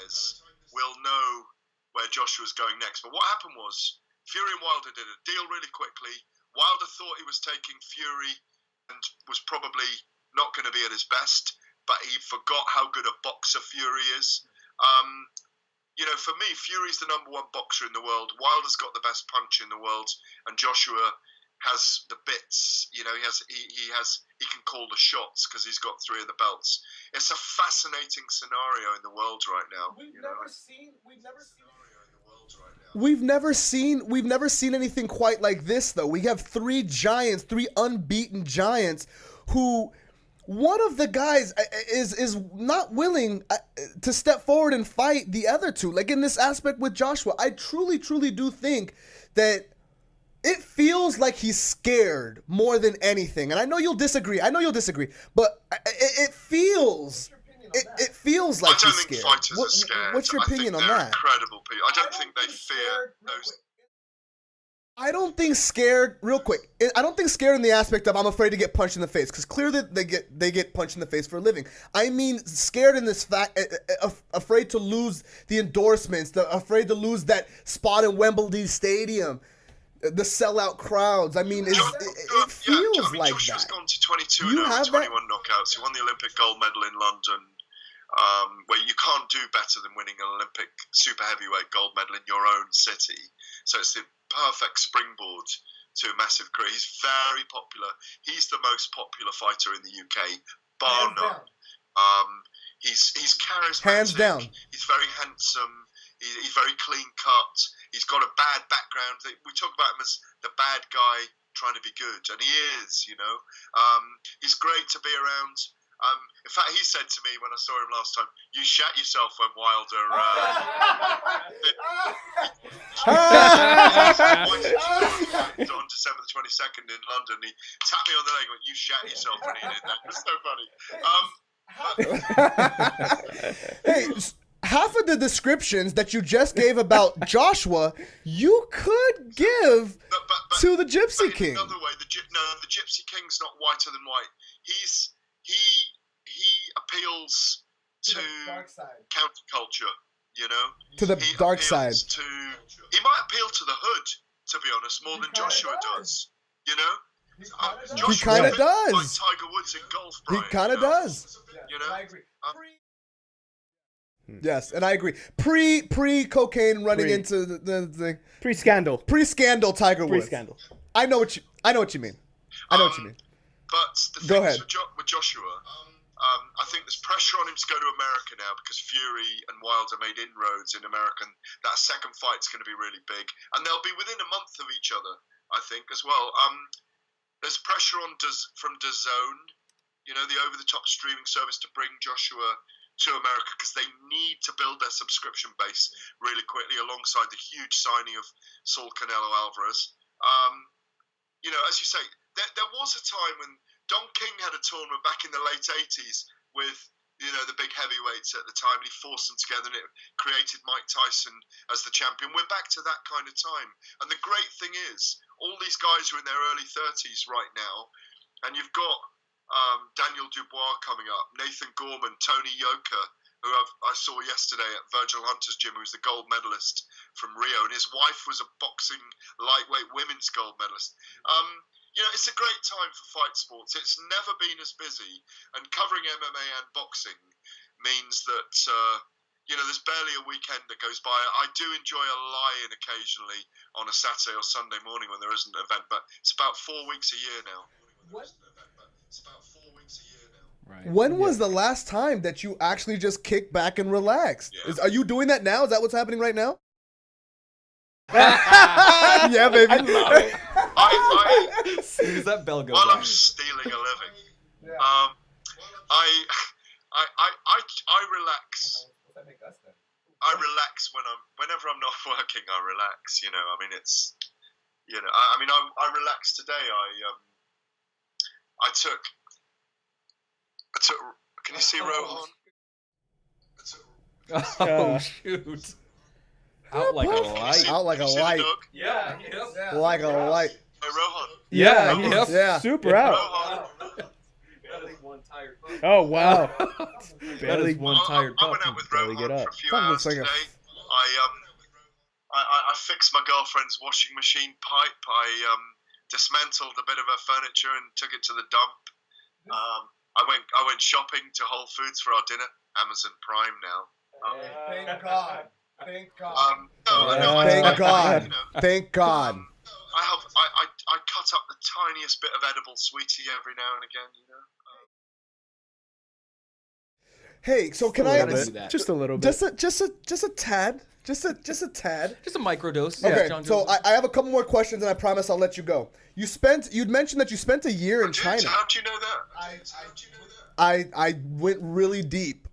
airs, we'll know where Joshua's going next. But what happened was Fury and Wilder did a deal really quickly. Wilder thought he was taking Fury and was probably not going to be at his best, but he forgot how good a boxer Fury is. For me, Fury's the number one boxer in the world. Wilder's got the best punch in the world, and Joshua has the bits. He can call the shots because he's got 3 of the belts. It's a fascinating scenario in the world right now. We've never seen anything quite like this, though. We have 3 giants, 3 unbeaten giants who. One of the guys is not willing to step forward and fight the other 2. Like in this aspect with Joshua, I truly do think that it feels like he's scared more than anything. And I know you'll disagree. But it feels like he's scared. I don't think fighters are scared. What's your opinion on they're that? Incredible people. I don't think they fear those. I don't think scared, real quick, I don't think scared in the aspect of I'm afraid to get punched in the face, because clearly they get punched in the face for a living. I mean scared in this fact, afraid to lose the endorsements, afraid to lose that spot in Wembley Stadium, the sellout crowds. I mean, it feels like Joshua's that. Gone to 22 and over 21 knockouts. He won the Olympic gold medal in London, where you can't do better than winning an Olympic super heavyweight gold medal in your own city. So it's the perfect springboard to a massive career. He's very popular. He's the most popular fighter in the UK, bar none. He's charismatic. Hands down. He's very handsome. He's very clean cut. He's got a bad background. We talk about him as the bad guy trying to be good, and he is. He's great to be around. In fact, he said to me when I saw him last time, "You shat yourself when Wilder." On December the 22nd in London, he tapped me on the leg and went, "You shat yourself when he did that." It's so funny. Hey, half of the descriptions that you just gave about Joshua, you could give to the Gypsy King. Another way, the Gypsy King's not whiter than white. He appeals to counterculture, To the dark side. He might appeal to the hood, to be honest, more than Joshua does. He kind of does. Like Tiger Woods in golf, Brian, He kind of does. I agree. Yes, and I agree. Pre-cocaine running into the thing. Pre-scandal. Pre-scandal Tiger Woods. Pre-scandal. I know what you mean. But the Go thing ahead. with Joshua, I think there's pressure on him to go to America now because Fury and Wilder made inroads in America. And that second fight's going to be really big, and they'll be within a month of each other, I think, as well. There's pressure from DAZN, the over-the-top streaming service, to bring Joshua to America because they need to build their subscription base really quickly, alongside the huge signing of Saul Canelo Alvarez. As you say, there was a time when Don King had a tournament back in the late 80s with the big heavyweights at the time, and he forced them together, and it created Mike Tyson as the champion. We're back to that kind of time. And the great thing is, all these guys are in their early 30s right now, and you've got Daniel Dubois coming up, Nathan Gorman, Tony Yoka, who I saw yesterday at Virgil Hunter's gym, who's the gold medalist from Rio, and his wife was a boxing lightweight women's gold medalist. It's a great time for fight sports. It's never been as busy, and covering MMA and boxing means that there's barely a weekend that goes by. I do enjoy a lie-in occasionally on a Saturday or Sunday morning when there isn't an event, but it's about 4 weeks a year now. Right. When was the last time that you actually just kicked back and relaxed? Yeah. Are you doing that now? Is that what's happening right now? Yeah, baby. I love it. As soon as that bell goes While I'm off. stealing a living, Yeah. I relax. What's that make us then? I relax whenever I'm not working. I relax. I relaxed today. I took. Can you see Rohan? Oh, shoot. Out like a bro. light. Out like a You see the light. dog? Yeah. Like a light. Hey, Rohan. Yeah, Yeah, he's yeah. super out. Rohan. Oh wow. That is one tired I went puppy. out with Barely Rohan get for up. a few That hours looks like a- today. I fixed my girlfriend's washing machine pipe. I dismantled a bit of her furniture and took it to the dump. I went shopping to Whole Foods for our dinner. Amazon Prime now. Thank God. Thank God. Thank God. You know, Thank God. I cut up the tiniest bit of edible sweetie every now and again. You know. Hey, so can A I little do bit. that. Just a little bit. just a tad? Just a tad. Just a microdose. Okay, John so Joseph. I have a couple more questions, and I promise I'll let you go. You'd mentioned that you spent a year in Dude, China. how'd you know that? I went really deep.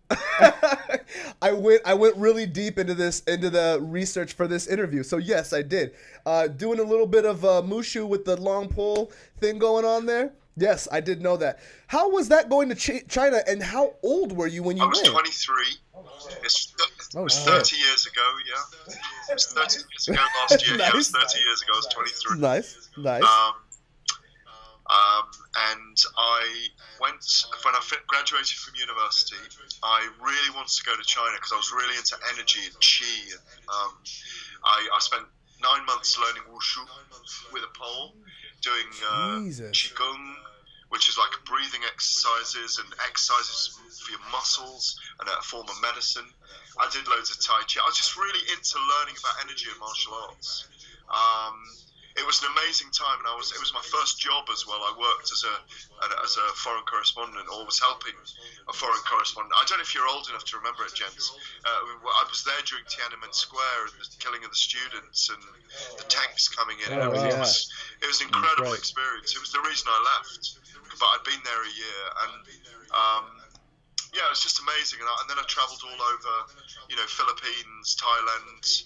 I went really deep into the research for this interview. So yes, I did. Doing a little bit of mushu with the long pole thing going on there. Yes, I did know that. How was that going to China, and how old were you when you I was went? 23. It's Oh, 30 shit. years ago, yeah. It was 30 years ago last year. Yeah, it was 30 years ago. I was 23. Nice. And I went, when I graduated from university, I really wanted to go to China because I was really into energy and qi. And, I spent 9 months learning wushu with a pole, doing Jesus. qigong, which is like breathing exercises and exercises for your muscles and a form of medicine. I did loads of Tai Chi. I was just really into learning about energy and martial arts. It was an amazing time, and it was my first job as well. I worked as a foreign correspondent, or was helping a foreign correspondent. I don't know if you're old enough to remember it, gents. I was there during Tiananmen Square and the killing of the students and the tanks coming in and Oh, everything. yeah. It was an incredible Right. experience. It was the reason I left, but I'd been there a year, and yeah, it was just amazing. And then I travelled all over, Philippines, Thailand,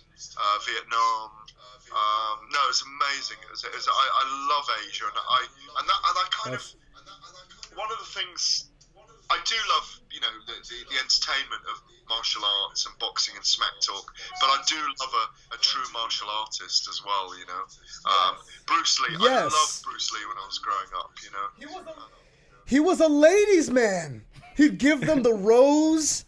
Vietnam. No, it was amazing. I love Asia, and I kind of, one of the things I do love, the entertainment of martial arts and boxing and smack talk, but I do love a true martial artist as well. Bruce Lee. I Yes. loved Bruce Lee when I was growing up. He was a ladies' man. He'd give them the rose.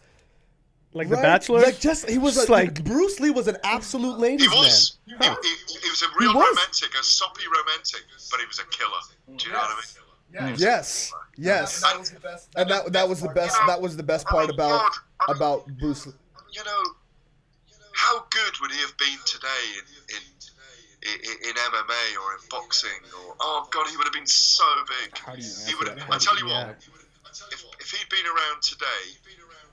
Like right? The Bachelor. He was Just like Bruce Lee was an absolute ladies' He was. man. He was a real was. romantic, a soppy romantic, but he was a killer. Do you know what I mean? Yes. That was the best. And that was the best. That was the best part about Bruce Lee. How good would he have been today in MMA or in boxing? Or oh god, he would have been so big. How do you He answer would that? have. I tell you Yeah. what, if he'd been around today,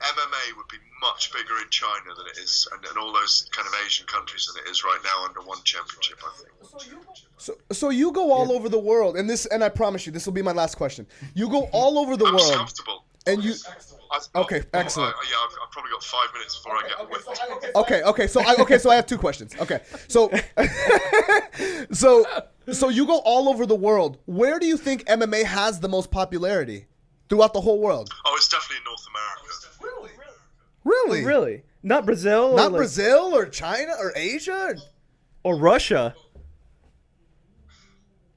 MMA would be much bigger in China than it is, and all those kind of Asian countries than it is right now under one championship, I think. So you go all over the world, and I promise you, this will be my last question. You go all over the I'm just world, comfortable. and you. Okay, excellent. I've probably got 5 minutes before I get whipped. Okay. So I have two questions. Okay, so so you go all over the world. Where do you think MMA has the most popularity throughout the whole world? Oh, it's definitely in North America. Really? Really? Not Brazil? or Not like- Brazil or China or Asia? Or Russia?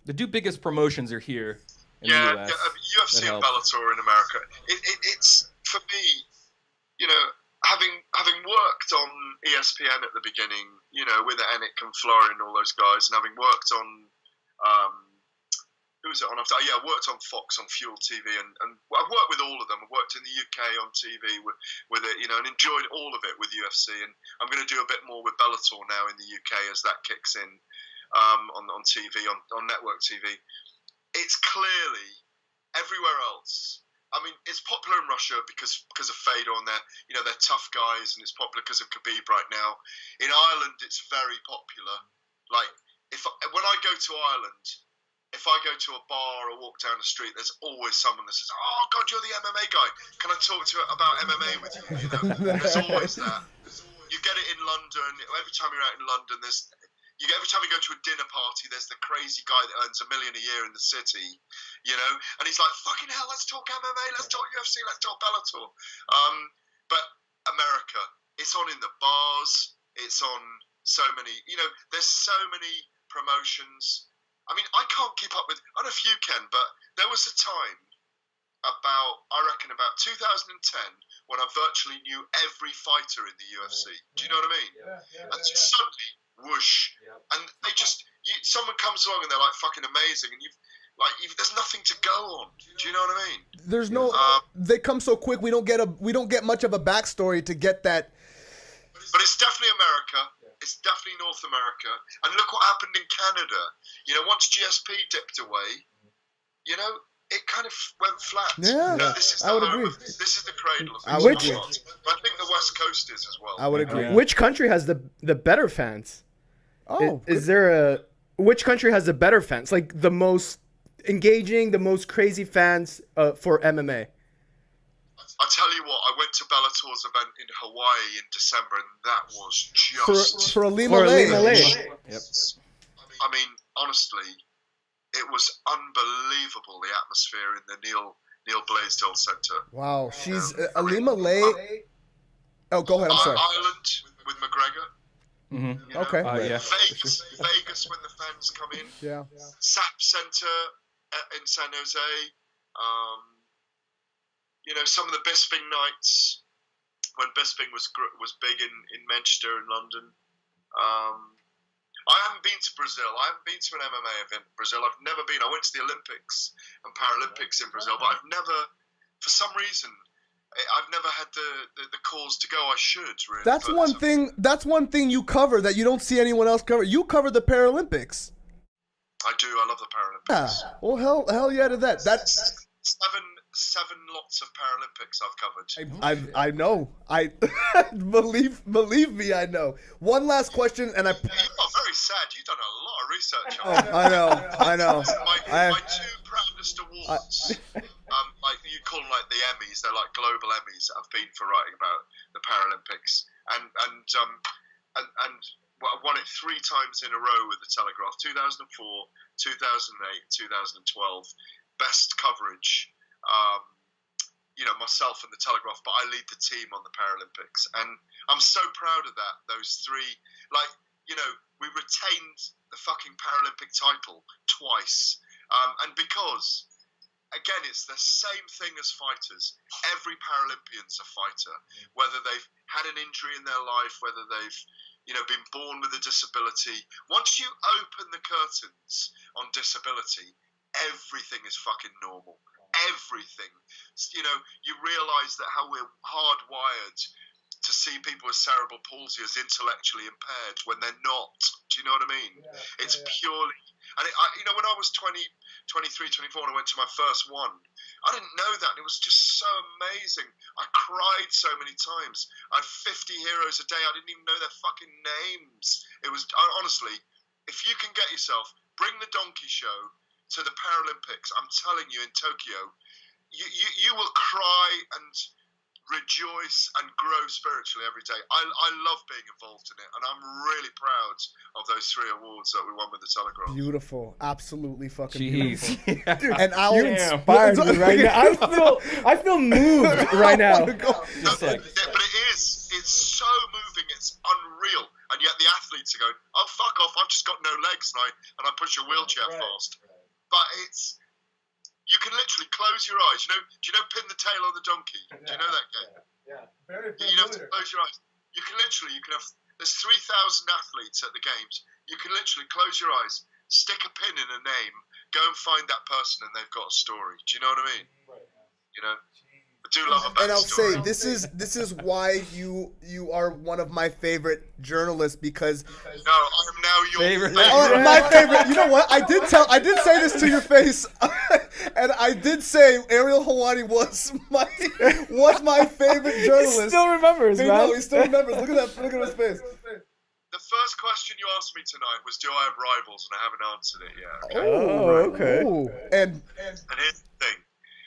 The two biggest promotions are here in Yeah, the US. UFC That and helps. Bellator in America. It's for me, having worked on ESPN at the beginning, with Anik and Florian and all those guys, and having worked on who was it on? I worked on Fox on Fuel TV, and I've worked with all of them. I've worked in the UK on TV with it, and enjoyed all of it with UFC. And I'm going to do a bit more with Bellator now in the UK as that kicks in on TV, on network TV. It's clearly everywhere else. I mean, it's popular in Russia because of Fedor and they're tough guys, and it's popular because of Khabib right now. In Ireland, it's very popular. Like when I go to Ireland, if I go to a bar or walk down the street, there's always someone that says, "Oh God, you're the MMA guy. Can I talk to you about MMA with you?" There's always that. You get it in London. Every time you're out in London, every time you go to a dinner party, there's the crazy guy that earns $1 million a year in the city, and he's like, "Fucking hell, let's talk MMA, let's talk UFC, let's talk Bellator." But America, it's on in the bars, it's on so many. There's so many promotions. I mean, I can't keep up with. I don't know if you can, but there was a time about 2010 when I virtually knew every fighter in the UFC. Do you know what I mean? And suddenly, whoosh, and they just someone comes along and they're like fucking amazing, and there's nothing to go on. Do you know what I mean? There's no. They come so quick. We don't get much of a backstory to get that. But it's definitely America. It's definitely North America. And look what happened in Canada. Once GSP dipped away, it kind of went flat. Yeah, this is I would agree. This is the cradle of I would mixed agree. martial arts. But I think the West Coast is as well. I would agree. Which country has the better fans? Oh, Is there which country has the better fans? Like the most engaging, the most crazy fans for MMA? I tell you what, I went to Bellator's event in Hawaii in December, and that was just for Alima Lay. Yep. I mean, honestly, it was unbelievable, the atmosphere in the Neil Blaisdell Center. Wow, she's Alima Lay. Oh, go ahead. I'm sorry. Ireland with McGregor. Mm-hmm. Okay. Yeah. Vegas when the fans come in. Yeah. SAP Center in San Jose. Some of the Bisping nights when Bisping was big in Manchester and London. I haven't been to Brazil. I haven't been to an MMA event in Brazil. I've never been. I went to the Olympics and Paralympics in Brazil, but I've never, for some reason, I've never had the cause to go. I should really. That's one thing you cover that you don't see anyone else cover. You cover the Paralympics. I do. I love the Paralympics. Yeah. Well, hell yeah to that. That's seven lots of Paralympics I've covered. I know. I believe me. I know. One last question, and You are very sad. You've done a lot of research on it. I know. My two proudest awards, like you call them like the Emmys, they're like global Emmys that I've been for writing about the Paralympics, and I won it 3 times in a row with the Telegraph: 2004, 2008, 2012. Best coverage. Myself and the Telegraph, but I lead the team on the Paralympics, and I'm so proud of that. Those 3, we retained the fucking Paralympic title twice, and because, again, it's the same thing as fighters. Every Paralympian's a fighter, whether they've had an injury in their life, whether they've been born with a disability. Once you open the curtains on disability, everything is fucking normal. Everything. You realise that how we're hardwired to see people with cerebral palsy as intellectually impaired when they're not. Do you know what I mean? It's purely. And when I was 20, 23, 24, and I went to my first one, I didn't know that. And it was just so amazing. I cried so many times. I had 50 heroes a day. I didn't even know their fucking names. It was, honestly, if you can get yourself, bring the donkey show to the Paralympics, I'm telling you, in Tokyo, you will cry and rejoice and grow spiritually every day. I love being involved in it, and I'm really proud of those 3 awards that we won with the Telegraph. Beautiful, absolutely fucking Jeez. beautiful. Dude, and I'll inspired me right now. I feel moved right now. But it is. It's so moving. It's unreal. And yet the athletes are going, "Oh, fuck off! I've just got no legs, and I push a wheelchair fast." But you can literally close your eyes. Do you know Pin the Tail on the Donkey? Do you know that game? Yeah. Very You have to close your eyes. You can have, there's 3,000 athletes at the games. You can literally close your eyes, stick a pin in a name, go and find that person, and they've got a story. Do you know what I mean? I do love a backstory. And I'll say this is why you are one of my favorite journalists, because No, I am now your favorite. my favorite. You know what? I did say this to your face, and I did say Ariel Hawani was my favorite journalist. He still remembers, man. No, he still remembers. Look at that. Look at his face. The first question you asked me tonight was, do I have rivals? And I haven't answered it yet. Okay. Ooh. And And here's the thing.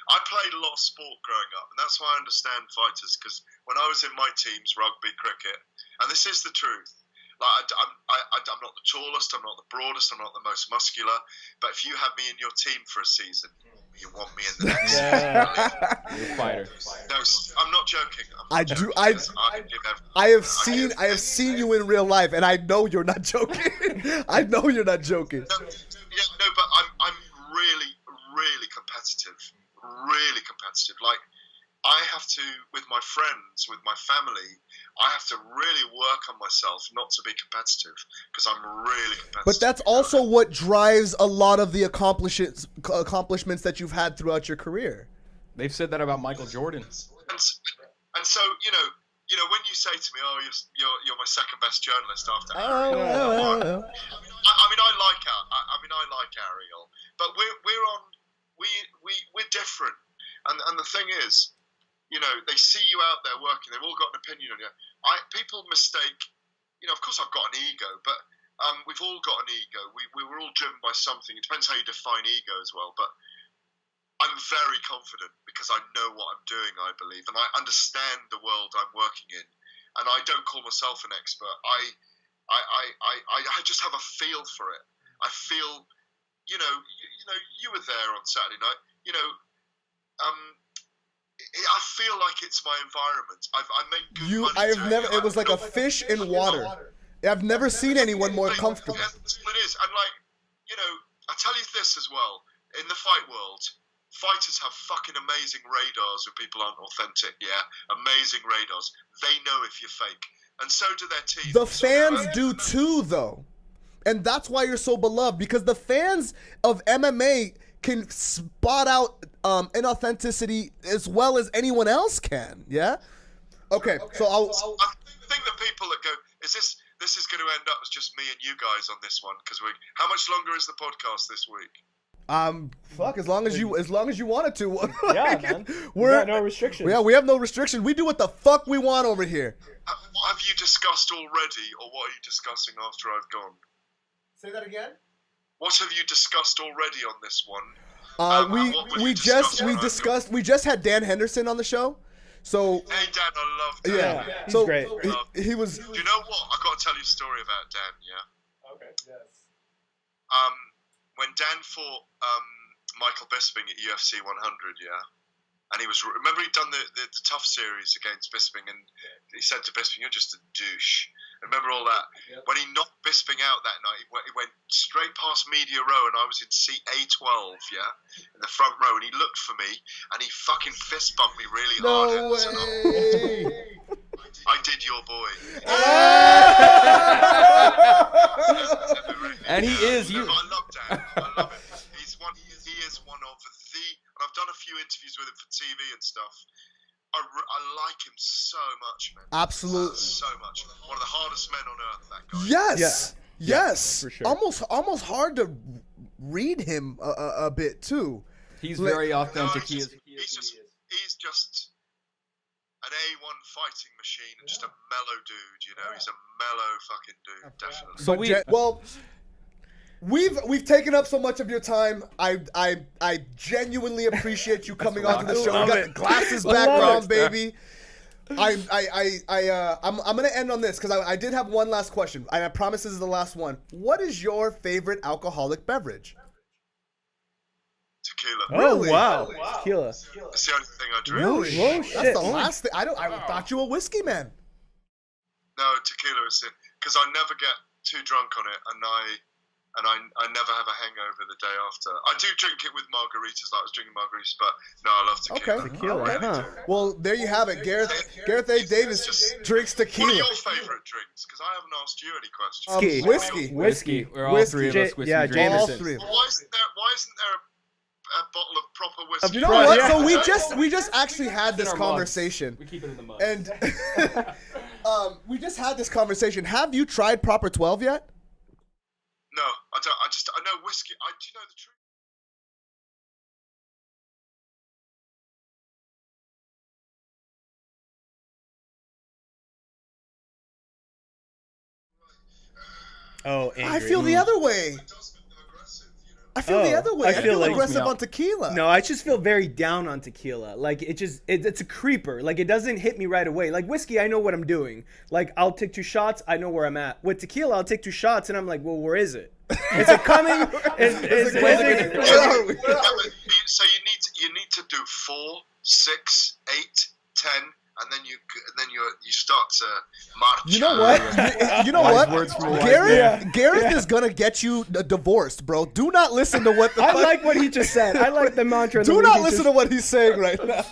I played a lot of sport growing up, and that's why I understand fighters, because when I was in my teams, rugby, cricket, and this is the truth, like I'm not the tallest, I'm not the broadest, I'm not the most muscular, but if you have me in your team for a season, you want me in the next season. You're a fighter. No, I'm not joking. I I'm not do- joking, I- because I have seen you in real life, and I know you're not joking. I know you're not joking. No, but I'm really, really competitive. Really competitive. Like, I have to, with my friends, with my family, I have to really work on myself not to be competitive, because I'm really competitive. But that's also what drives a lot of the accomplishments that you've had throughout your career. They've said that about Michael Jordan. And so, when you say to me, "Oh, you're my second best journalist after Oh, Ariel," well. I like Ariel, but we're different. And the thing is, they see you out there working. They've all got an opinion on you. People mistake. Of course, I've got an ego, but we've all got an ego. We're all driven by something. It depends how you define ego as well, but I'm very confident because I know what I'm doing, I believe, and I understand the world I'm working in, and I don't call myself an expert. I just have a feel for it. I feel, you were there on Saturday night. I feel like it's my environment. I make good money. I have doing never. It was like a built- fish in water. I've never seen anyone more comfortable. That's what it is. And I tell you this as well. In the fight world, fighters have fucking amazing radars when people aren't authentic, yeah? Amazing radars. They know if you're fake. And so do their teams. The fans do too, though. And that's why you're so beloved, because the fans of MMA can spot out inauthenticity as well as anyone else can, yeah? Okay, so I think the people that go, this is going to end up as just me and you guys on this one, because how much longer is the podcast this week? fuck, as long as you wanted to. Yeah, man. We We're got no restrictions. Yeah, we have no restriction. We do what the fuck we want over here. What have you discussed already, or what are you discussing after I've gone? Say that again. What have you discussed already on this one? What will We you discuss we just had Dan Henderson on the show. So Hey Dan, I love Dan. yeah, He's so great. he was. Do you know what? I've got to tell you a story about Dan, yeah? Okay. Yes. When Dan fought Michael Bisping at UFC 100, yeah? And remember he'd done the tough series against Bisping, and he said to Bisping, "You're just a douche." Remember all that? Yep. When he knocked Bisping out that night, he went straight past media row, and I was in seat A12, yeah, in the front row, and he looked for me, and he fucking fist bumped me really hard. No way. I did your boy. And he is. I love Dan. I love him. He is one of the, and I've done a few interviews with him for TV and stuff. I like him so much, man. Absolutely. So much. One of the hardest men on earth, that guy. Yes. Yes. for sure. Almost hard to read him a bit too. He's very authentic. He's just an A1 fighting machine and just a mellow dude, He's a mellow fucking dude, definitely. So we've taken up so much of your time. I genuinely appreciate you coming onto the show. We got the glasses background, baby. I'm gonna end on this because I did have one last question, and I promise this is the last one. What is your favorite alcoholic beverage? Tequila. Oh, Really? wow. Tequila. It's the only thing I drink. Really? Whoa, That's shit. the last thing. I thought you were a whiskey man. No, tequila is it. Because I never get too drunk on it, and I never have a hangover the day after. I do drink it with margaritas, like I was drinking margaritas, but no, I love tequila. Okay. Tequila, I really huh? do. Well, there you have it. Gareth A. Davis drinks What are tequila. your favourite drinks? Because I haven't asked you any questions. Whiskey. Whiskey. Whiskey. We're all Whiskey. three of us whiskey Yeah, drinkers. All Jameson. three. Why isn't there a bottle of proper whiskey? You know what? Yeah. So we just actually had this our mugs. conversation, We keep it in the mud. and we just had this conversation. Have you tried Proper 12 yet? No, I don't. I know whiskey. Do you know the truth? Oh, angry. I feel the other way. It does make them aggressive, I feel the Oh, other way. I I feel feel like- aggressive Me on up. tequila. No, I just feel very down on tequila. Like it's a creeper. Like it doesn't hit me right away. Like whiskey, I know what I'm doing. Like I'll take 2 shots, I know where I'm at. With tequila, I'll take 2 shots and I'm like, well, where is it? Is it coming? Is it? Where are we? So you need to do 4, 6, 8, 10, and you start to march. You know what? You know what? words from a wise Gareth is gonna get you divorced, bro. Do not listen to what the I fuck. like what he just said. I like the mantra. Do not listen to what he's saying right now.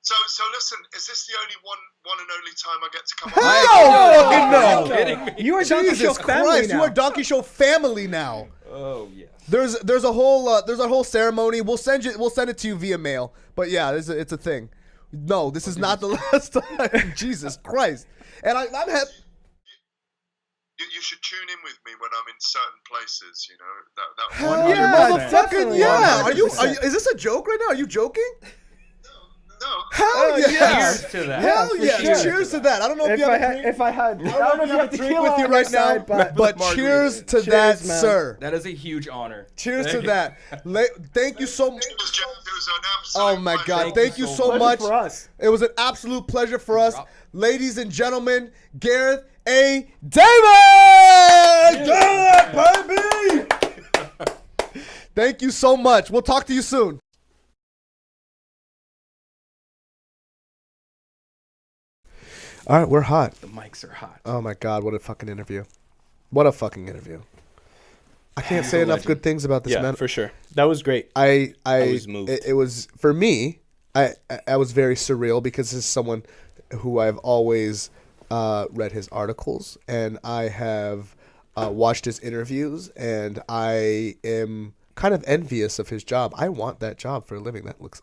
So listen, is this the only one and only time I get to come Hell on? fucking no! Kidding me? You are Donkey Show Jesus family Christ, now. you are Donkey Show family now. Oh yes. There's a whole ceremony. We'll send it to you via mail. But yeah, it's a thing. No, this is not the last time. Jesus Christ. And I'm happy. You should tune in with me when I'm in certain places. You know that. Hell 100%. yeah, motherfucker! Definitely. Yeah. 100%. Is this a joke right now? Are you joking? No. Hell yeah! Cheers to that. Hell for yeah! sure. Cheers to that. I don't know if you have a drink. if I had, I don't know if you have a drink with you right now, but Margarita. cheers to that, man. sir. That is a huge honor. Cheers to Thank you. that. Thank you so much. It was an absolute Oh my pleasure. God! Thank you so Pleasure much. for us. It was an absolute pleasure for us, Drop. ladies and gentlemen. Gareth A. Davies! Yeah, baby! Thank you so much. We'll talk to you soon. All right, we're hot. The mics are hot. Oh my God, what a fucking interview. What a fucking interview. I can't say a enough legend. good things about this Yeah, man. for sure. That was great. I was moved. It was for me. I was very surreal because this is someone who I've always read his articles and I have watched his interviews and I am kind of envious of his job. I want that job for a living. That looks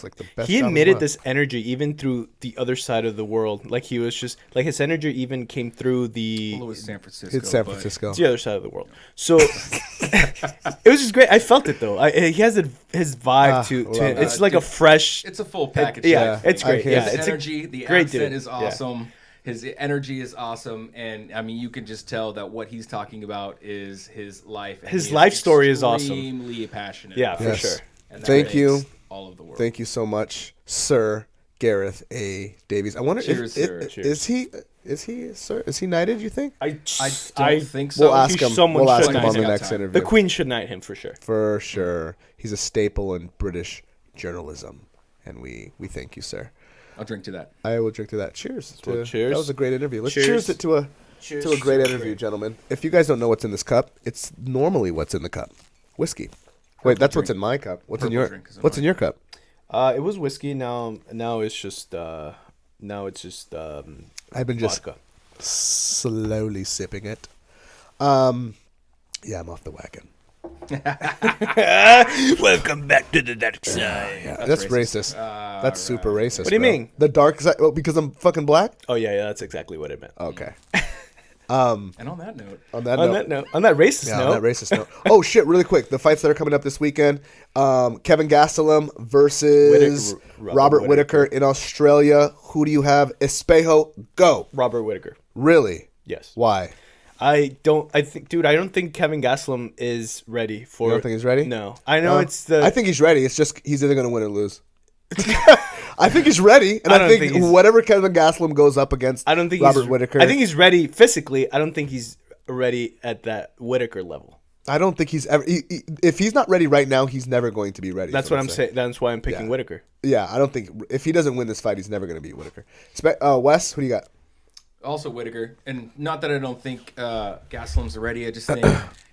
like the best. He job in the admitted world. this energy even through the other side of the world. Like he was just like his energy even came through the Well, it was San Francisco. It's San but- Francisco. it's the other side of the world. So it was just great. I felt it though. He has his vibe to love him. it. It's like a fresh. It's a full package. Yeah, type it's thing. great. I Yeah, hear His it's energy, the great accent dude. is Yeah. awesome. His energy is awesome, and I mean, you can just tell that what he's talking about is his life. And His he life story is awesome. Extremely passionate. Yeah, about for it. sure. And that Thank makes you. all of the world. Thank you so much, Sir Gareth A. Davies. I wonder Cheers, if sir. is he sir? Is he knighted? You think? I don't think so. We'll ask him. someone We'll ask should him on the knight him. next The interview. The Queen should knight him for sure. For sure. He's a staple in British journalism. And we thank you, sir. I'll drink to that. I will drink to that. Cheers. Well, cheers. That was a great interview. Let's Cheers. cheers it to a great interview, gentlemen. If you guys don't know what's in this cup, it's normally what's in the cup. Whiskey. Wait, that's what's in my cup. What's in Purple your drink is in What's in mine. your cup? It was whiskey. Now it's just I've been just vodka. slowly sipping it. Yeah, I'm off the wagon. Welcome back to the dark side. Yeah, that's racist. That's super racist. What do you bro. mean? The dark side? Oh, because I'm fucking black? Oh yeah, that's exactly what it meant. Okay. And on that note, On that On note. that note, on that racist Yeah, note, on that racist note. Oh shit! Really quick, the fights that are coming up this weekend: Kevin Gastelum versus Robert Whittaker in Australia. Who do you have? Espejo, go. Robert Whittaker. Really? Yes. Why? I don't think Kevin Gastelum is ready for. You don't think he's ready? No. I know it's the. I think he's ready. It's just he's either gonna win or lose. I think he's ready, and I I, don't think, think he's- whatever Kevin Gastelum goes up against, I don't think Robert he's Whittaker. I think he's ready physically. I don't think he's ready at that Whittaker level. I don't think he's ever. If he's not ready right now, he's never going to be ready. That's is what I'm saying. That's why I'm picking Yeah. Whittaker. Yeah, I don't think if he doesn't win this fight, he's never going to beat Whittaker. Wes, who do you got? also Whittaker, and not that I don't think Gastelum's ready. I just think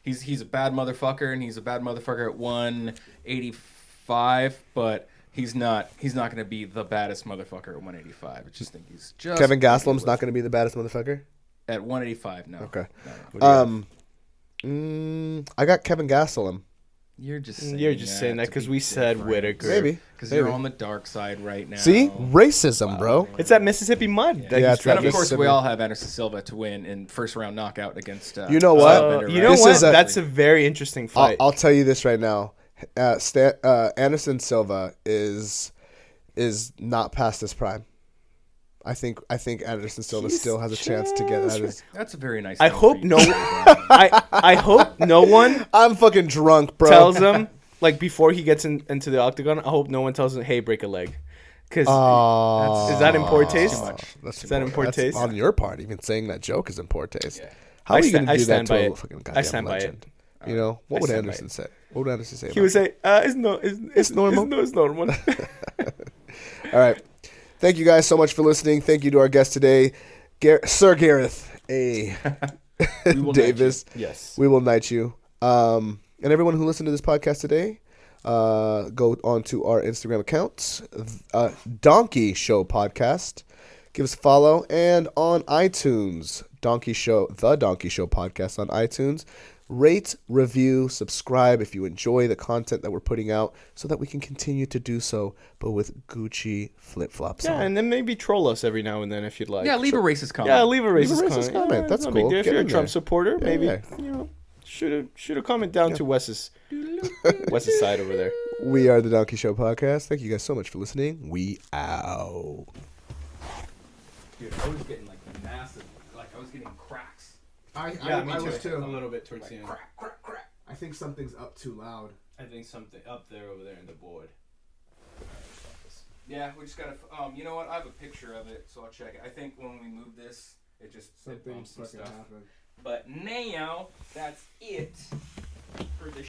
he's a bad motherfucker, and he's a bad motherfucker at 185, but he's not going to be the baddest motherfucker at 185. I just think he's just Kevin Gastelum's not going to be the baddest motherfucker. at 185. No. Okay. No. I got Kevin Gastelum. You're just saying that because we said Whittaker. Maybe. because you're on the dark side right now. See, racism, bro. It's that Mississippi mud. that Yeah, he's it's trying that to- And of course, we Mississippi. all have Anderson Silva to win in first round knockout against. You know what? Stylebender, You know This what? is a- That's a very interesting fight. I'll tell you this right now. Anderson Silva is not past his prime. I think Anderson Silva still has a chance to get out of. That's a very nice. I thing hope for you no. to say, Brian. I hope no one I'm fucking drunk, bro. tells him like before he gets into the octagon. I hope no one tells him, "Hey, break a leg," because is that in poor taste? too much. That's Is that in poor that's taste? on your part. Even saying that joke is in poor taste. Yeah. How are you I going to do that stand to by a it. fucking I goddamn stand by it. legend? You know what would stand by Anderson say? What would Anderson say? He would say, "It's normal. All right. Thank you guys so much for listening. Thank you to our guest today, Sir Gareth A. Davis. Yes. We will knight you. And everyone who listened to this podcast today, go on to our Instagram accounts, Donkey Show Podcast. Give us a follow. And on iTunes, The Donkey Show Podcast on iTunes. Rate, review, subscribe if you enjoy the content that we're putting out so that we can continue to do so, but with Gucci flip-flops on. And then maybe troll us every now and then if you'd like. Yeah, leave a racist comment. Yeah, leave a racist comment. comment. That's no cool. big deal. If Get you're a in Trump there. supporter, Yeah, maybe yeah. shoot a comment down to Wes's side over there. We are The Donkey Show Podcast. Thank you guys so much for listening. We out. Dude, I was getting massive, I was getting cracks. I was too. A little bit towards the end. Crack, crack, crack. I think something's up too loud. I think something up there over there in the board. Yeah, we just gotta. You know what? I have a picture of it, so I'll check it. I think when we move this, it bumps some stuff. happened. But now that's it for the